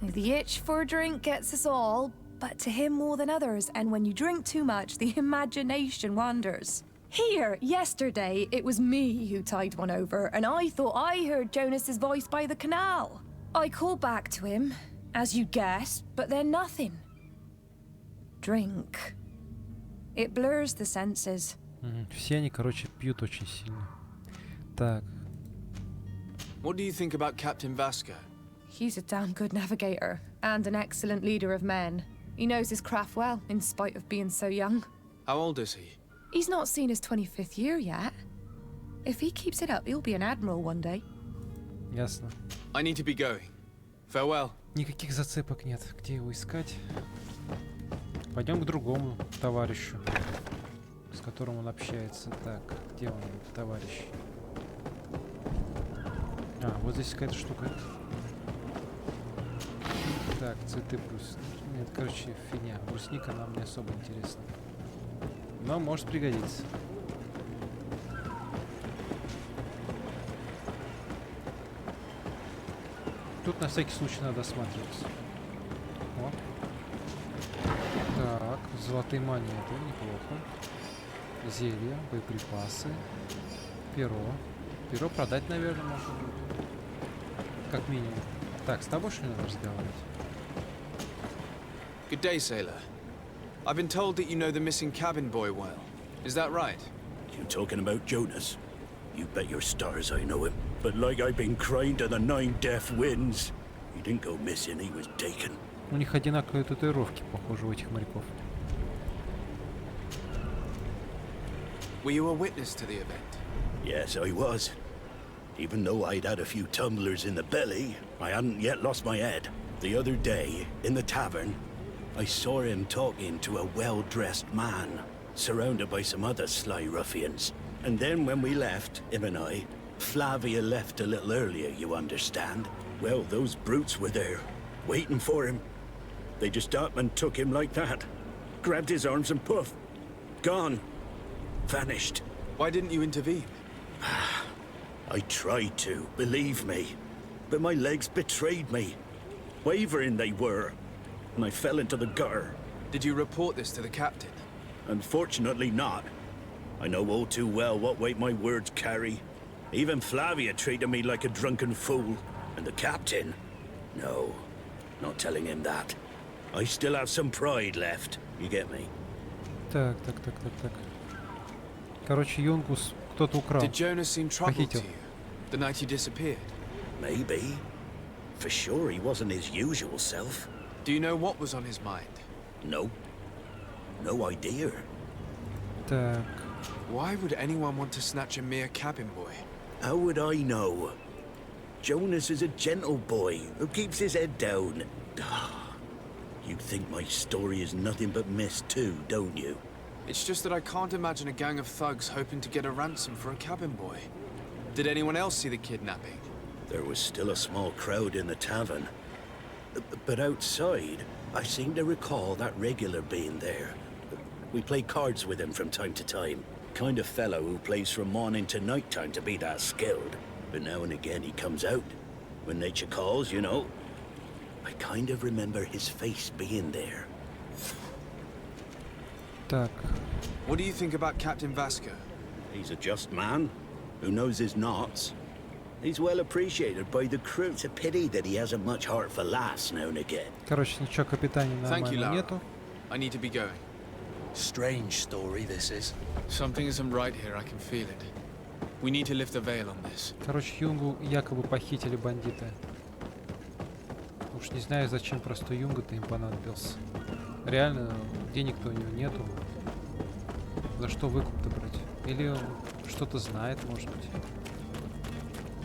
The itch for a drink gets us all, but to him more than others, and when you drink too much, the imagination wanders. Here, yesterday, it was me who tied one over, and I thought I heard Jonas's voice by the canal. I called back to him, as you'd guess, but then nothing. Drink. It blurs the senses. Все они, короче, пьют очень сильно. Так. What do you think about Captain Vasco? He's a damn good navigator, and an excellent leader of men. He knows his craft well, in spite of being so young. How old is he? He's not seen his 25th year yet. If he keeps it up, he'll be an admiral one day. Ясно. I need to be going. Farewell. Никаких зацепок нет. Где его искать? Пойдем к другому товарищу, с которым он общается. Так, где он, товарищ? А, вот здесь какая-то штука. Так, цветы брусники. Нет, короче, фигня. Брусника нам не особо интересна. Но может пригодиться. Тут на всякий случай надо осматриваться. О. Так, золотые монеты, неплохо. Зелья, боеприпасы, перо. Перо продать, наверное, можно будет. Как минимум. Так, с тобой что ли надо разговаривать? Good day, sailor. I've been told that you know the missing cabin boy well. Is that right? You talking about Jonas? You bet your stars I know him. But like I've been crying to the 9 deaf winds, he didn't go missing, he was taken. У них одинаковые татуировки, похоже, у этих моряков. Were you a witness to the event? Yes, I was. Even though I'd had a few tumblers in the belly, I hadn't yet lost my head. The other day, in the tavern, I saw him talking to a well-dressed man, surrounded by some other sly ruffians. And then when we left, him and I, Flavia left a little earlier, you understand. Well, those brutes were there, waiting for him. They just up and took him like that. Grabbed his arms and poof. Gone. Vanished. Why didn't you intervene? I tried to, believe me. But my legs betrayed me. Wavering they were. And I fell into the gutter. Did you report this to the captain? Unfortunately not. I know all too well what weight my words carry. Even Flavia treated me like a drunken fool. And the captain? No, not telling him that. I still have some pride left. You get me? Так. Короче, Юнгус кто-то украл. Did Jonas seem troubled to you the night he disappeared? Maybe. For sure he wasn't his usual self. Do you know what was on his mind? No. No idea. Так. Why would anyone want to snatch a mere cabin boy? How would I know? Jonas is a gentle boy who keeps his head down. You think my story is nothing but mist too, don't you? It's just that I can't imagine a gang of thugs hoping to get a ransom for a cabin boy. Did anyone else see the kidnapping? There was still a small crowd in the tavern. But outside, I seem to recall that regular being there. We play cards with him from time to time. Kind of fellow who plays from morning to night time to be that skilled. But now and again he comes out. When nature calls, you know. I kind of remember his face being there. Так. What do you think about Captain Vasco? He's a just man who knows his knots. He's well appreciated by the crew. It's a pity that he hasn't much heart for laughs now and again. Короче, ничего капитане нормально нету. I need to be going. Strange story this is. Something isn't right here, I can feel it. We need to lift the veil on this. Короче, Юнгу якобы похитили бандиты. Уж не знаю, зачем просто Юнга-то им понадобился. Реально, денег-то у него нету. За что выкуп-то брать? Или он что-то знает, может быть.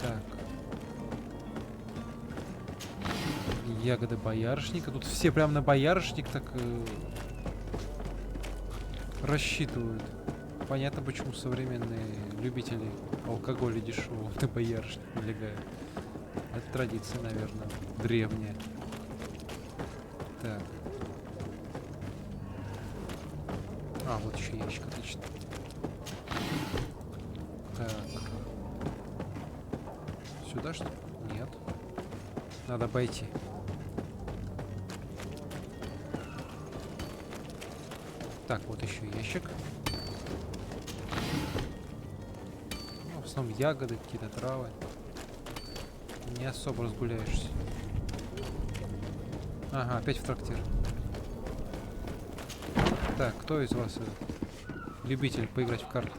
Так. Ягоды боярышника. Тут все прям на боярышник так рассчитывают. Понятно, почему современные любители алкоголя дешевого на боярышник налегают. Это традиция, наверное, древняя. Так. А, вот еще ящик, отлично. Так. Сюда что? Нет. Надо обойти. Так, вот еще ящик. Ну, в основном ягоды, какие-то травы. Не особо разгуляешься. Ага, опять в трактир. Так, кто из вас любитель поиграть в карты?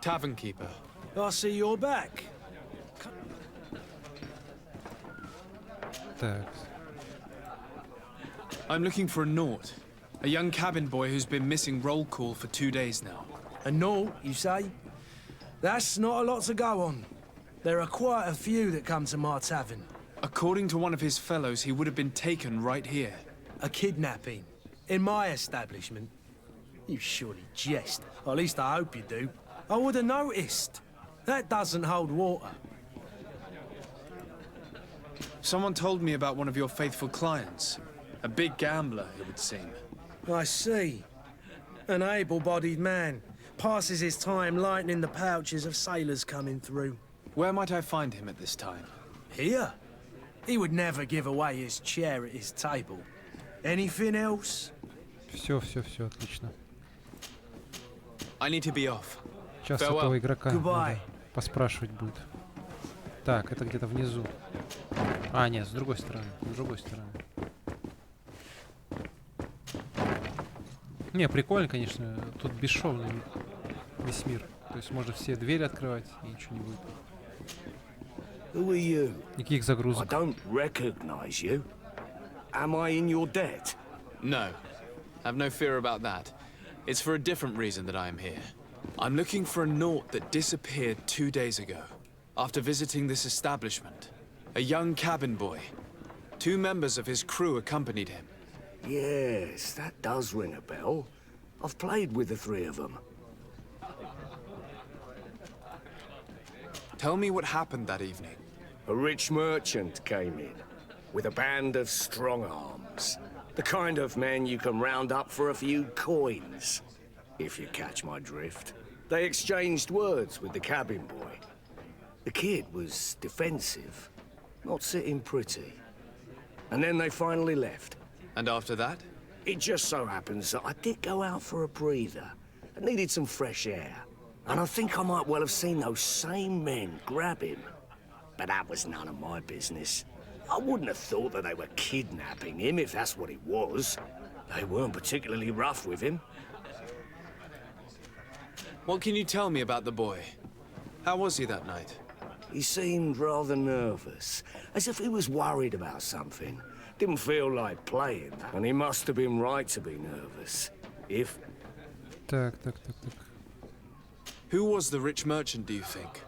Tavern keeper. I see you're back. Так. I'm looking for a Naut, a young cabin boy who's been missing roll call for 2 days now. A Naut, you say? That's not a lot to go on. There are quite a few that come to my tavern. According to one of his fellows, he would have been taken right here. A kidnapping? In my establishment? You surely jest. Or at least I hope you do. I would have noticed. That doesn't hold water. Someone told me about one of your faithful clients. A big gambler, it would seem. I see. An able-bodied man. Passes his time lightening the pouches of sailors coming through. Where might I find him at this time? Here? He would never give away his chair at his table. Anything else? Все, отлично. I need to be off. Сейчас этого игрока надо поспрашивать будет. Так, это где-то внизу. А, нет, с другой стороны. С другой стороны. Не, прикольно, конечно. Тут бесшовный весь мир. То есть можно все двери открывать, и ничего не будет. Who are you? Никаких загрузок. I don't recognize you. Am I in your debt? No. Have no fear about that. It's for a different reason that I am here. I'm looking for a Naut that disappeared 2 days ago, after visiting this establishment. A young cabin boy. 2 members of his crew accompanied him. Yes, that does ring a bell. I've played with the 3 of them. Tell me what happened that evening. A rich merchant came in, with a band of strong arms. The kind of men you can round up for a few coins, if you catch my drift. They exchanged words with the cabin boy. The kid was defensive, not sitting pretty. And then they finally left. And after that? It just so happens that I did go out for a breather. I needed some fresh air. And I think I might well have seen those same men grab him. But that was none of my business. I wouldn't have thought that they were kidnapping him if that's what it was. They weren't particularly rough with him. What can you tell me about the boy? How was he that night? He seemed rather nervous, as if he was worried about something. Didn't feel like playing, and he must have been right to be nervous. If... Так. Who was the rich merchant, do you think?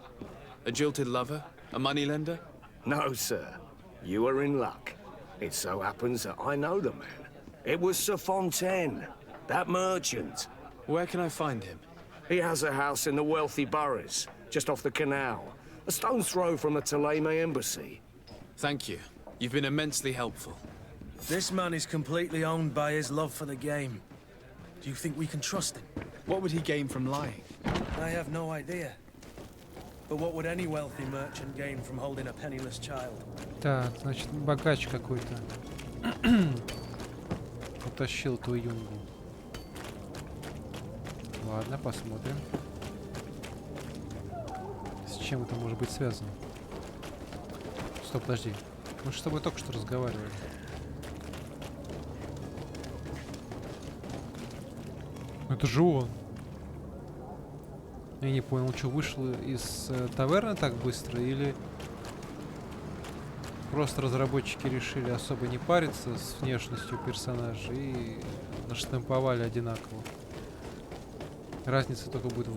A jilted lover? A moneylender? No, sir. You are in luck. It so happens that I know the man. It was Sir Fontaine, that merchant. Where can I find him? He has a house in the wealthy boroughs, just off the canal. A stone's throw from the Thélème embassy. Thank you. You've been immensely helpful. This man is completely owned by his love for the game. Do you think we can trust him? What would he gain from lying? I have no idea. But what would any wealthy merchant gain from holding a penniless child? Так, значит, богач какой-то утащил ту юнгу. Ладно, посмотрим. С чем это может быть связано? Стоп, подожди. Мы же с тобой только что разговаривали. Это же он. Я не понял, что вышло из таверны так быстро, или просто разработчики решили особо не париться с внешностью персонажа и наштамповали одинаково. Разница только будет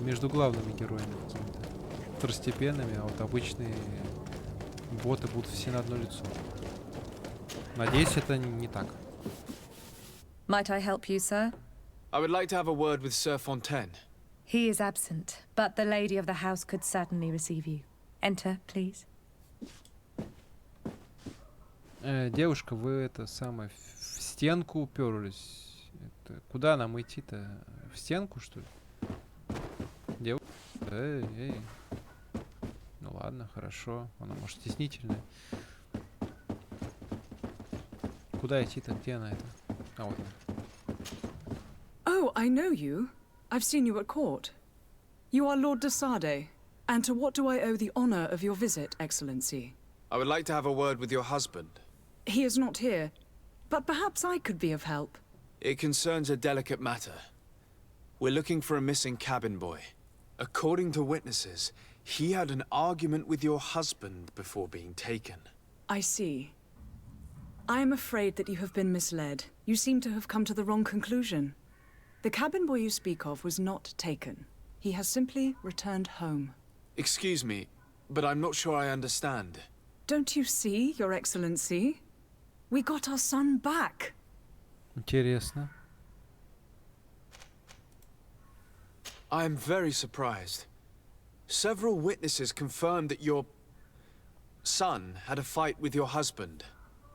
между главными героями какими-то второстепенными, а вот обычные боты будут все на одно лицо. Надеюсь, это не так. Might I help you, sir? I would like to have a word with Sir Fontaine. He is absent, but the lady of the house could certainly receive you. Enter, please. Девушка, вы это самое в стенку уперлись. Это, куда нам идти-то? В стенку, что ли? Девушка. Эй. Ну ладно, хорошо. Она может стеснительная. Куда идти-то? Где она это? А вот. Oh, I know you. I've seen you at court. You are Lord de Sade. And to what do I owe the honor of your visit, Excellency? I would like to have a word with your husband. He is not here, but perhaps I could be of help. It concerns a delicate matter. We're looking for a missing cabin boy. According to witnesses, he had an argument with your husband before being taken. I see. I am afraid that you have been misled. You seem to have come to the wrong conclusion. The cabin boy you speak of was not taken. He has simply returned home. Excuse me, but I'm not sure I understand. Don't you see, Your Excellency? We got our son back. Интересно. I am very surprised. Several witnesses confirmed that your son had a fight with your husband,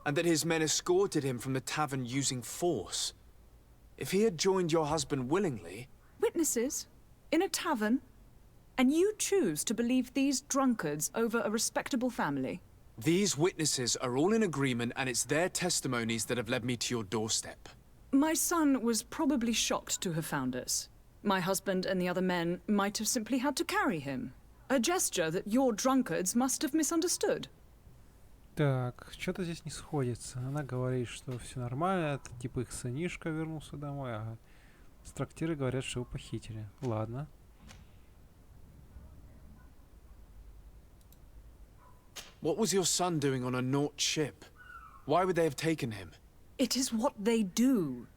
and that his men escorted him from the tavern using force. If he had joined your husband willingly... Witnesses? In a tavern? And you choose to believe these drunkards over a respectable family? These witnesses are all in agreement, and it's their testimonies that have led me to your doorstep. My son was probably shocked to have found us. My husband and the other men might have simply had to carry him. A gesture that your drunkards must have misunderstood. Так, что-то здесь не сходится. Она говорит, что все нормально, это типа их сынишка вернулся домой, а с трактира говорят, что его похитили. Ладно. What was your son doing on a Naut ship? Why would they have taken him? It is what they do.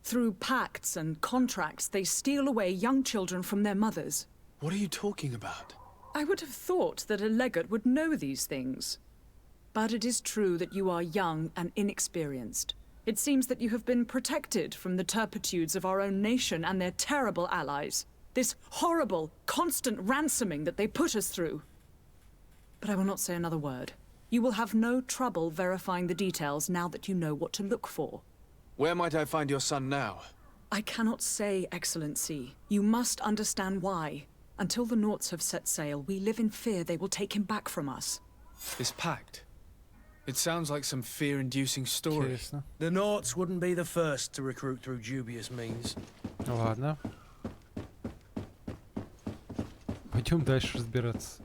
Through pacts and contracts, they steal away young children from their mothers. What are you talking about? I would have thought that a legate would know these things. But it is true that you are young and inexperienced. It seems that you have been protected from the turpitudes of our own nation and their terrible allies. This horrible, constant ransoming that they put us through. But I will not say another word. You will have no trouble verifying the details now that you know what to look for. Where might I find your son now? I cannot say, Excellency. You must understand why. Until the Nauts have set sail, we live in fear they will take him back from us. This pact? It sounds like some fear-inducing story. Интересно. The Nauts wouldn't be the first to recruit through dubious means. Ладно. Пойдем дальше разбираться.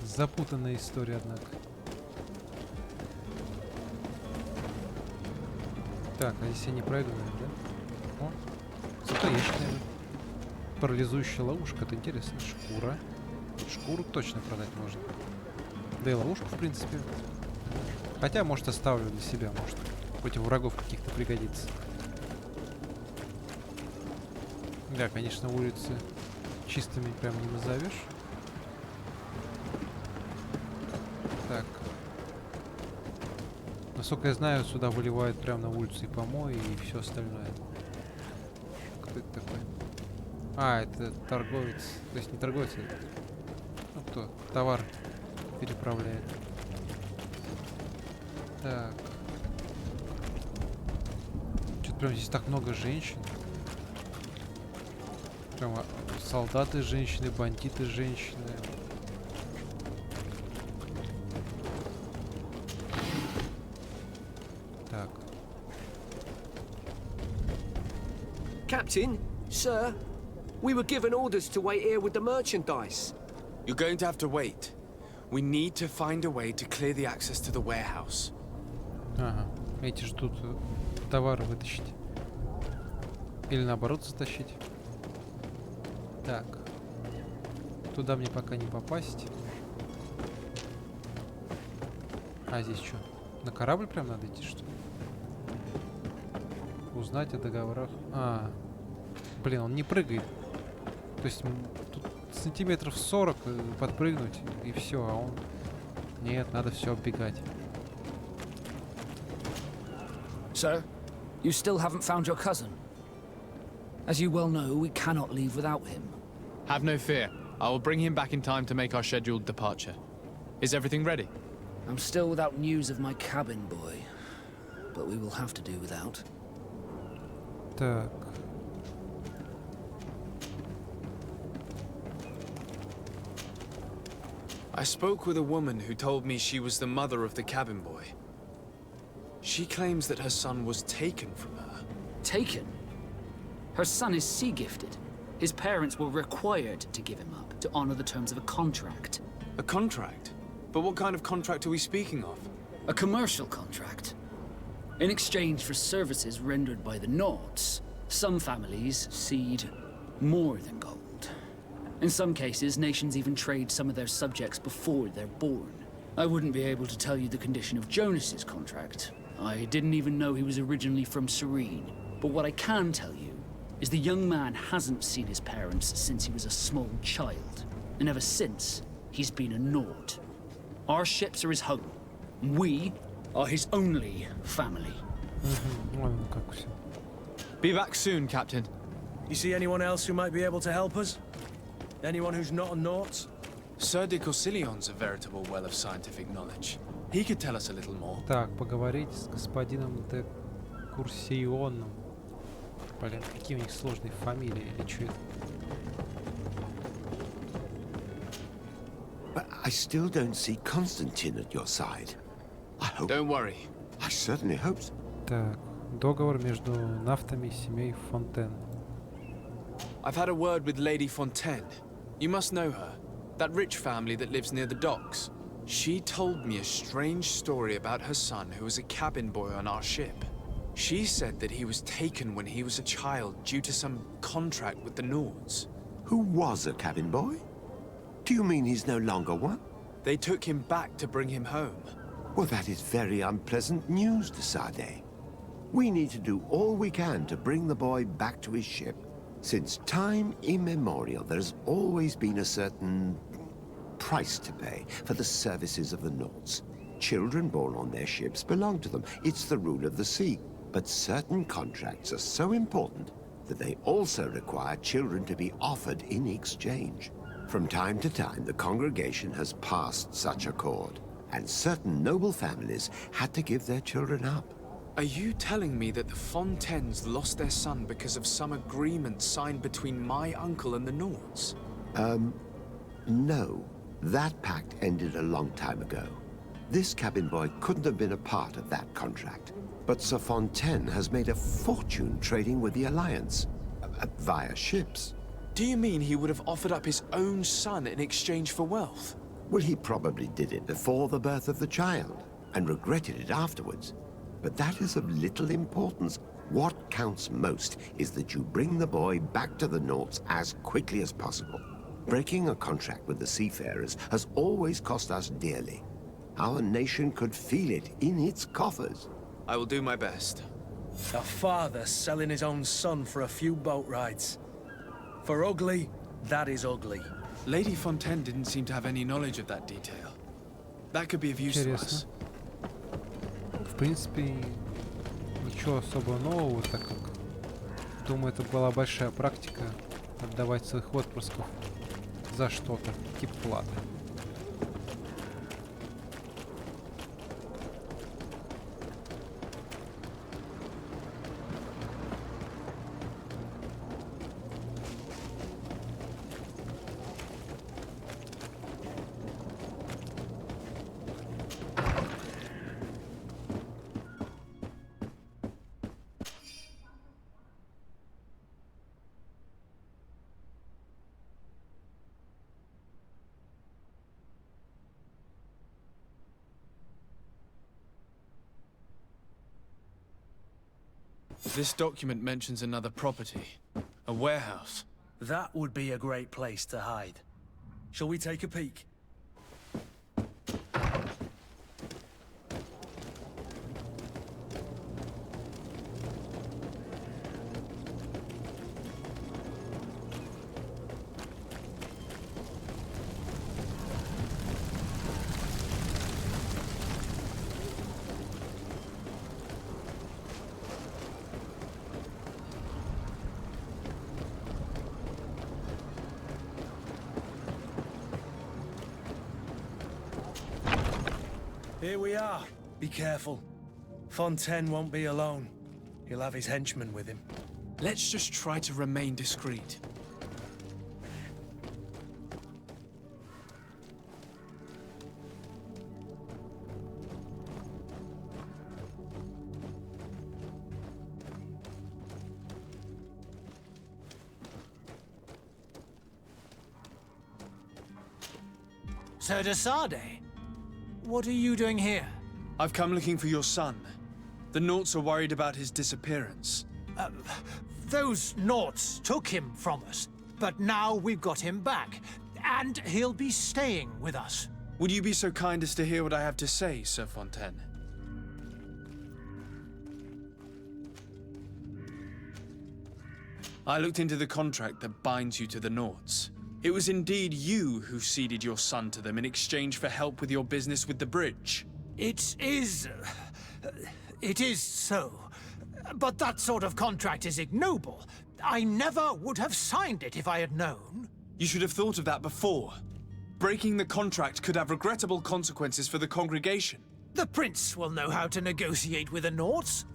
Запутанная история, однако. Так, а здесь я не пройду, наверное, да? О, зато есть, наверное. Парализующая ловушка, это интересно. Шкура. Шкуру точно продать можно. Да и ловушку, в принципе. Хотя, может, оставлю для себя, может. Против врагов каких-то пригодится. Да, конечно, улицы чистыми прям не назовешь. Так. Насколько я знаю, сюда выливают прямо на улицу и помои, и все остальное. Кто это такой? А, это торговец. То есть не торговец, а ну кто? Товар переправляет. Так. Что-то прям здесь так много женщин. Прямо солдаты женщины, бандиты женщины. Так. Captain, sir, we were given orders to wait here with the merchandise. You're going to have to wait. We need to find a way to clear the access to the warehouse. Ага. Эти ждут товары вытащить. Или наоборот затащить. Так. Туда мне пока не попасть. А здесь что? На корабль прям надо идти, что ли? Узнать о договорах. А, блин, он не прыгает. То есть тут сантиметров 40 подпрыгнуть и все, а он... Нет, надо все оббегать. Sir, You still haven't found your cousin? As you well know, we cannot leave without him. Have no fear. I will bring him back in time to make our scheduled departure. Is everything ready? I'm still without news of my cabin boy, but we will have to do without. Так. I spoke with a woman who told me she was the mother of the cabin boy. She claims that her son was taken from her. Taken? Her son is sea-gifted. His parents were required to give him up, to honor the terms of a contract. A contract? But what kind of contract are we speaking of? A commercial contract. In exchange for services rendered by the Nords, some families cede more than gold. In some cases, nations even trade some of their subjects before they're born. I wouldn't be able to tell you the condition of Jonas's contract. I didn't even know he was originally from Serene. But what I can tell you is the young man hasn't seen his parents since he was a small child. And ever since, he's been a Nord. Our ships are his home. We are his only family. Be back soon, Captain. You see anyone else who might be able to help us? Anyone who's not a Nort? Sir de Corsillion's a veritable well of scientific knowledge. He could tell us a little more. Так, поговорить с господином де Курсионом. Блин, какие у них сложные фамилии, или что это? But I still don't see Constantine at your side. I hope... Don't worry. I certainly hope so. Так, договор между нафтами семей Фонтен. I've had a word with Lady Fontaine. You must know her. That rich family that lives near the docks. She told me a strange story about her son who was a cabin boy on our ship. She said that he was taken when he was a child due to some contract with the Nords. Who was a cabin boy? Do you mean he's no longer one? They took him back to bring him home. Well, that is very unpleasant news, de Sade. We need to do all we can to bring the boy back to his ship. Since time immemorial, there's always been a certain price to pay for the services of the Nords. Children born on their ships belong to them. It's the rule of the sea. But certain contracts are so important that they also require children to be offered in exchange. From time to time, the congregation has passed such accord, and certain noble families had to give their children up. Are you telling me that the Fontaines lost their son because of some agreement signed between my uncle and the Nords? No. That pact ended a long time ago. This cabin boy couldn't have been a part of that contract. But Sir Fontaine has made a fortune trading with the Alliance, via ships. Do you mean he would have offered up his own son in exchange for wealth? Well, he probably did it before the birth of the child, and regretted it afterwards. But that is of little importance. What counts most is that you bring the boy back to the Nords as quickly as possible. Breaking a contract with the seafarers has always cost us dearly. Our nation could feel it in its coffers. I will do my best. A father selling his own son for a few boat rides. For ugly, that is ugly. Lady Fontaine didn't seem to have any knowledge of that detail. That could be of use to us. В принципе, ничего особо нового, так как, думаю, это была большая практика отдавать своих отпрысков за что-то, типа платы. This document mentions another property. A warehouse. That would be a great place to hide. Shall we take a peek? Here we are. Be careful. Fontaine won't be alone. He'll have his henchmen with him. Let's just try to remain discreet. Sir de Sade, what are you doing here? I've come looking for your son. The Naughts are worried about his disappearance. Those Naughts took him from us, but now we've got him back, and he'll be staying with us. Would you be so kind as to hear what I have to say, Sir Fontaine? I looked into the contract that binds you to the Naughts. It was indeed you who ceded your son to them in exchange for help with your business with the bridge. It is so. But that sort of contract is ignoble. I never would have signed it if I had known. You should have thought of that before. Breaking the contract could have regrettable consequences for the congregation. The prince will know how to negotiate with the Naughts.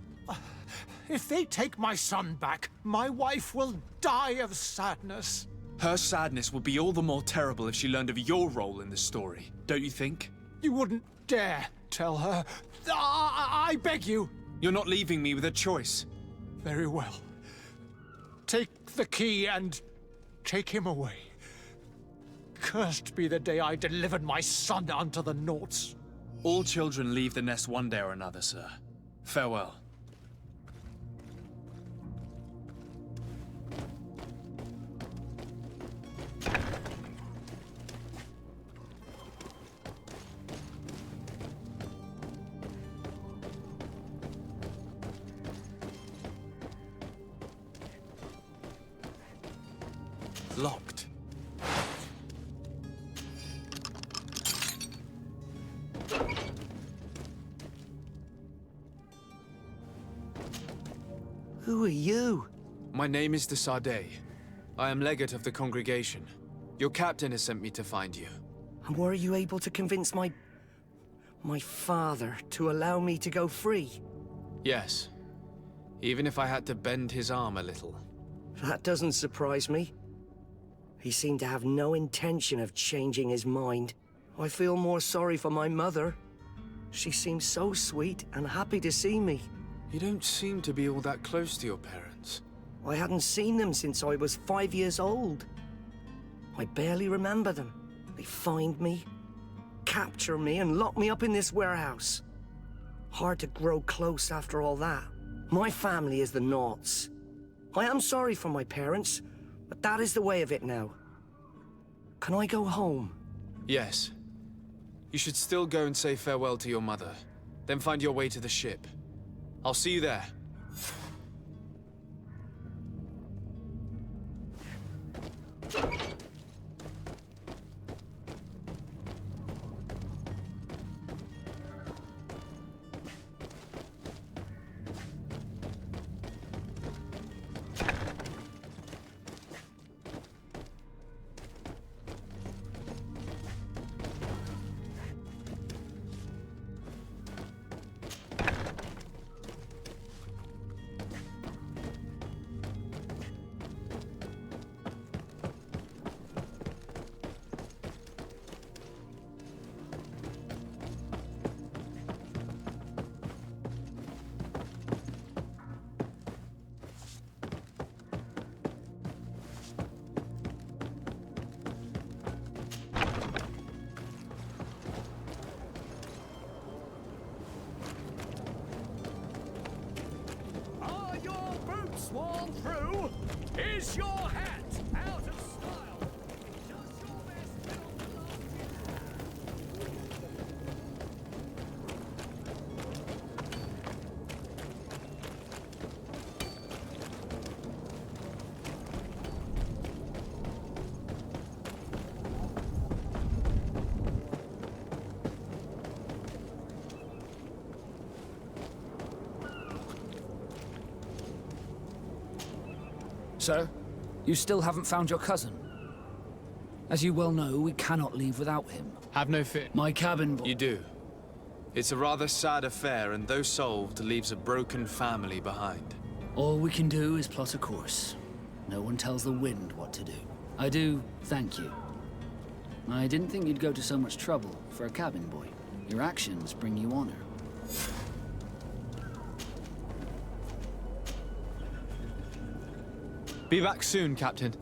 If they take my son back, my wife will die of sadness. Her sadness would be all the more terrible if she learned of your role in the story, don't you think? You wouldn't dare tell her. I beg you. You're not leaving me with a choice. Very well. Take the key and take him away. Cursed be the day I delivered my son unto the Naughts. All children leave the nest one day or another, sir. Farewell. Locked. Who are you? My name is de Sade. I am legate of the congregation. Your captain has sent me to find you. And were you able to convince my father to allow me to go free? Yes. Even if I had to bend his arm a little. That doesn't surprise me. He seemed to have no intention of changing his mind. I feel more sorry for my mother. She seems so sweet and happy to see me. You don't seem to be all that close to your parents. I hadn't seen them since I was 5 years old. I barely remember them. They find me, capture me, and lock me up in this warehouse. Hard to grow close after all that. My family is the Naughts. I am sorry for my parents, but that is the way of it now. Can I go home? Yes. You should still go and say farewell to your mother. Then find your way to the ship. I'll see you there. Sworn through? Is your hat out of style? Does your best help So, you still haven't found your cousin? As you well know, we cannot leave without him. Have no fear. My cabin boy. You do. It's a rather sad affair, and though solved, leaves a broken family behind. All we can do is plot a course. No one tells the wind what to do. I do thank you. I didn't think you'd go to so much trouble for a cabin boy. Your actions bring you honor. Be back soon, Captain.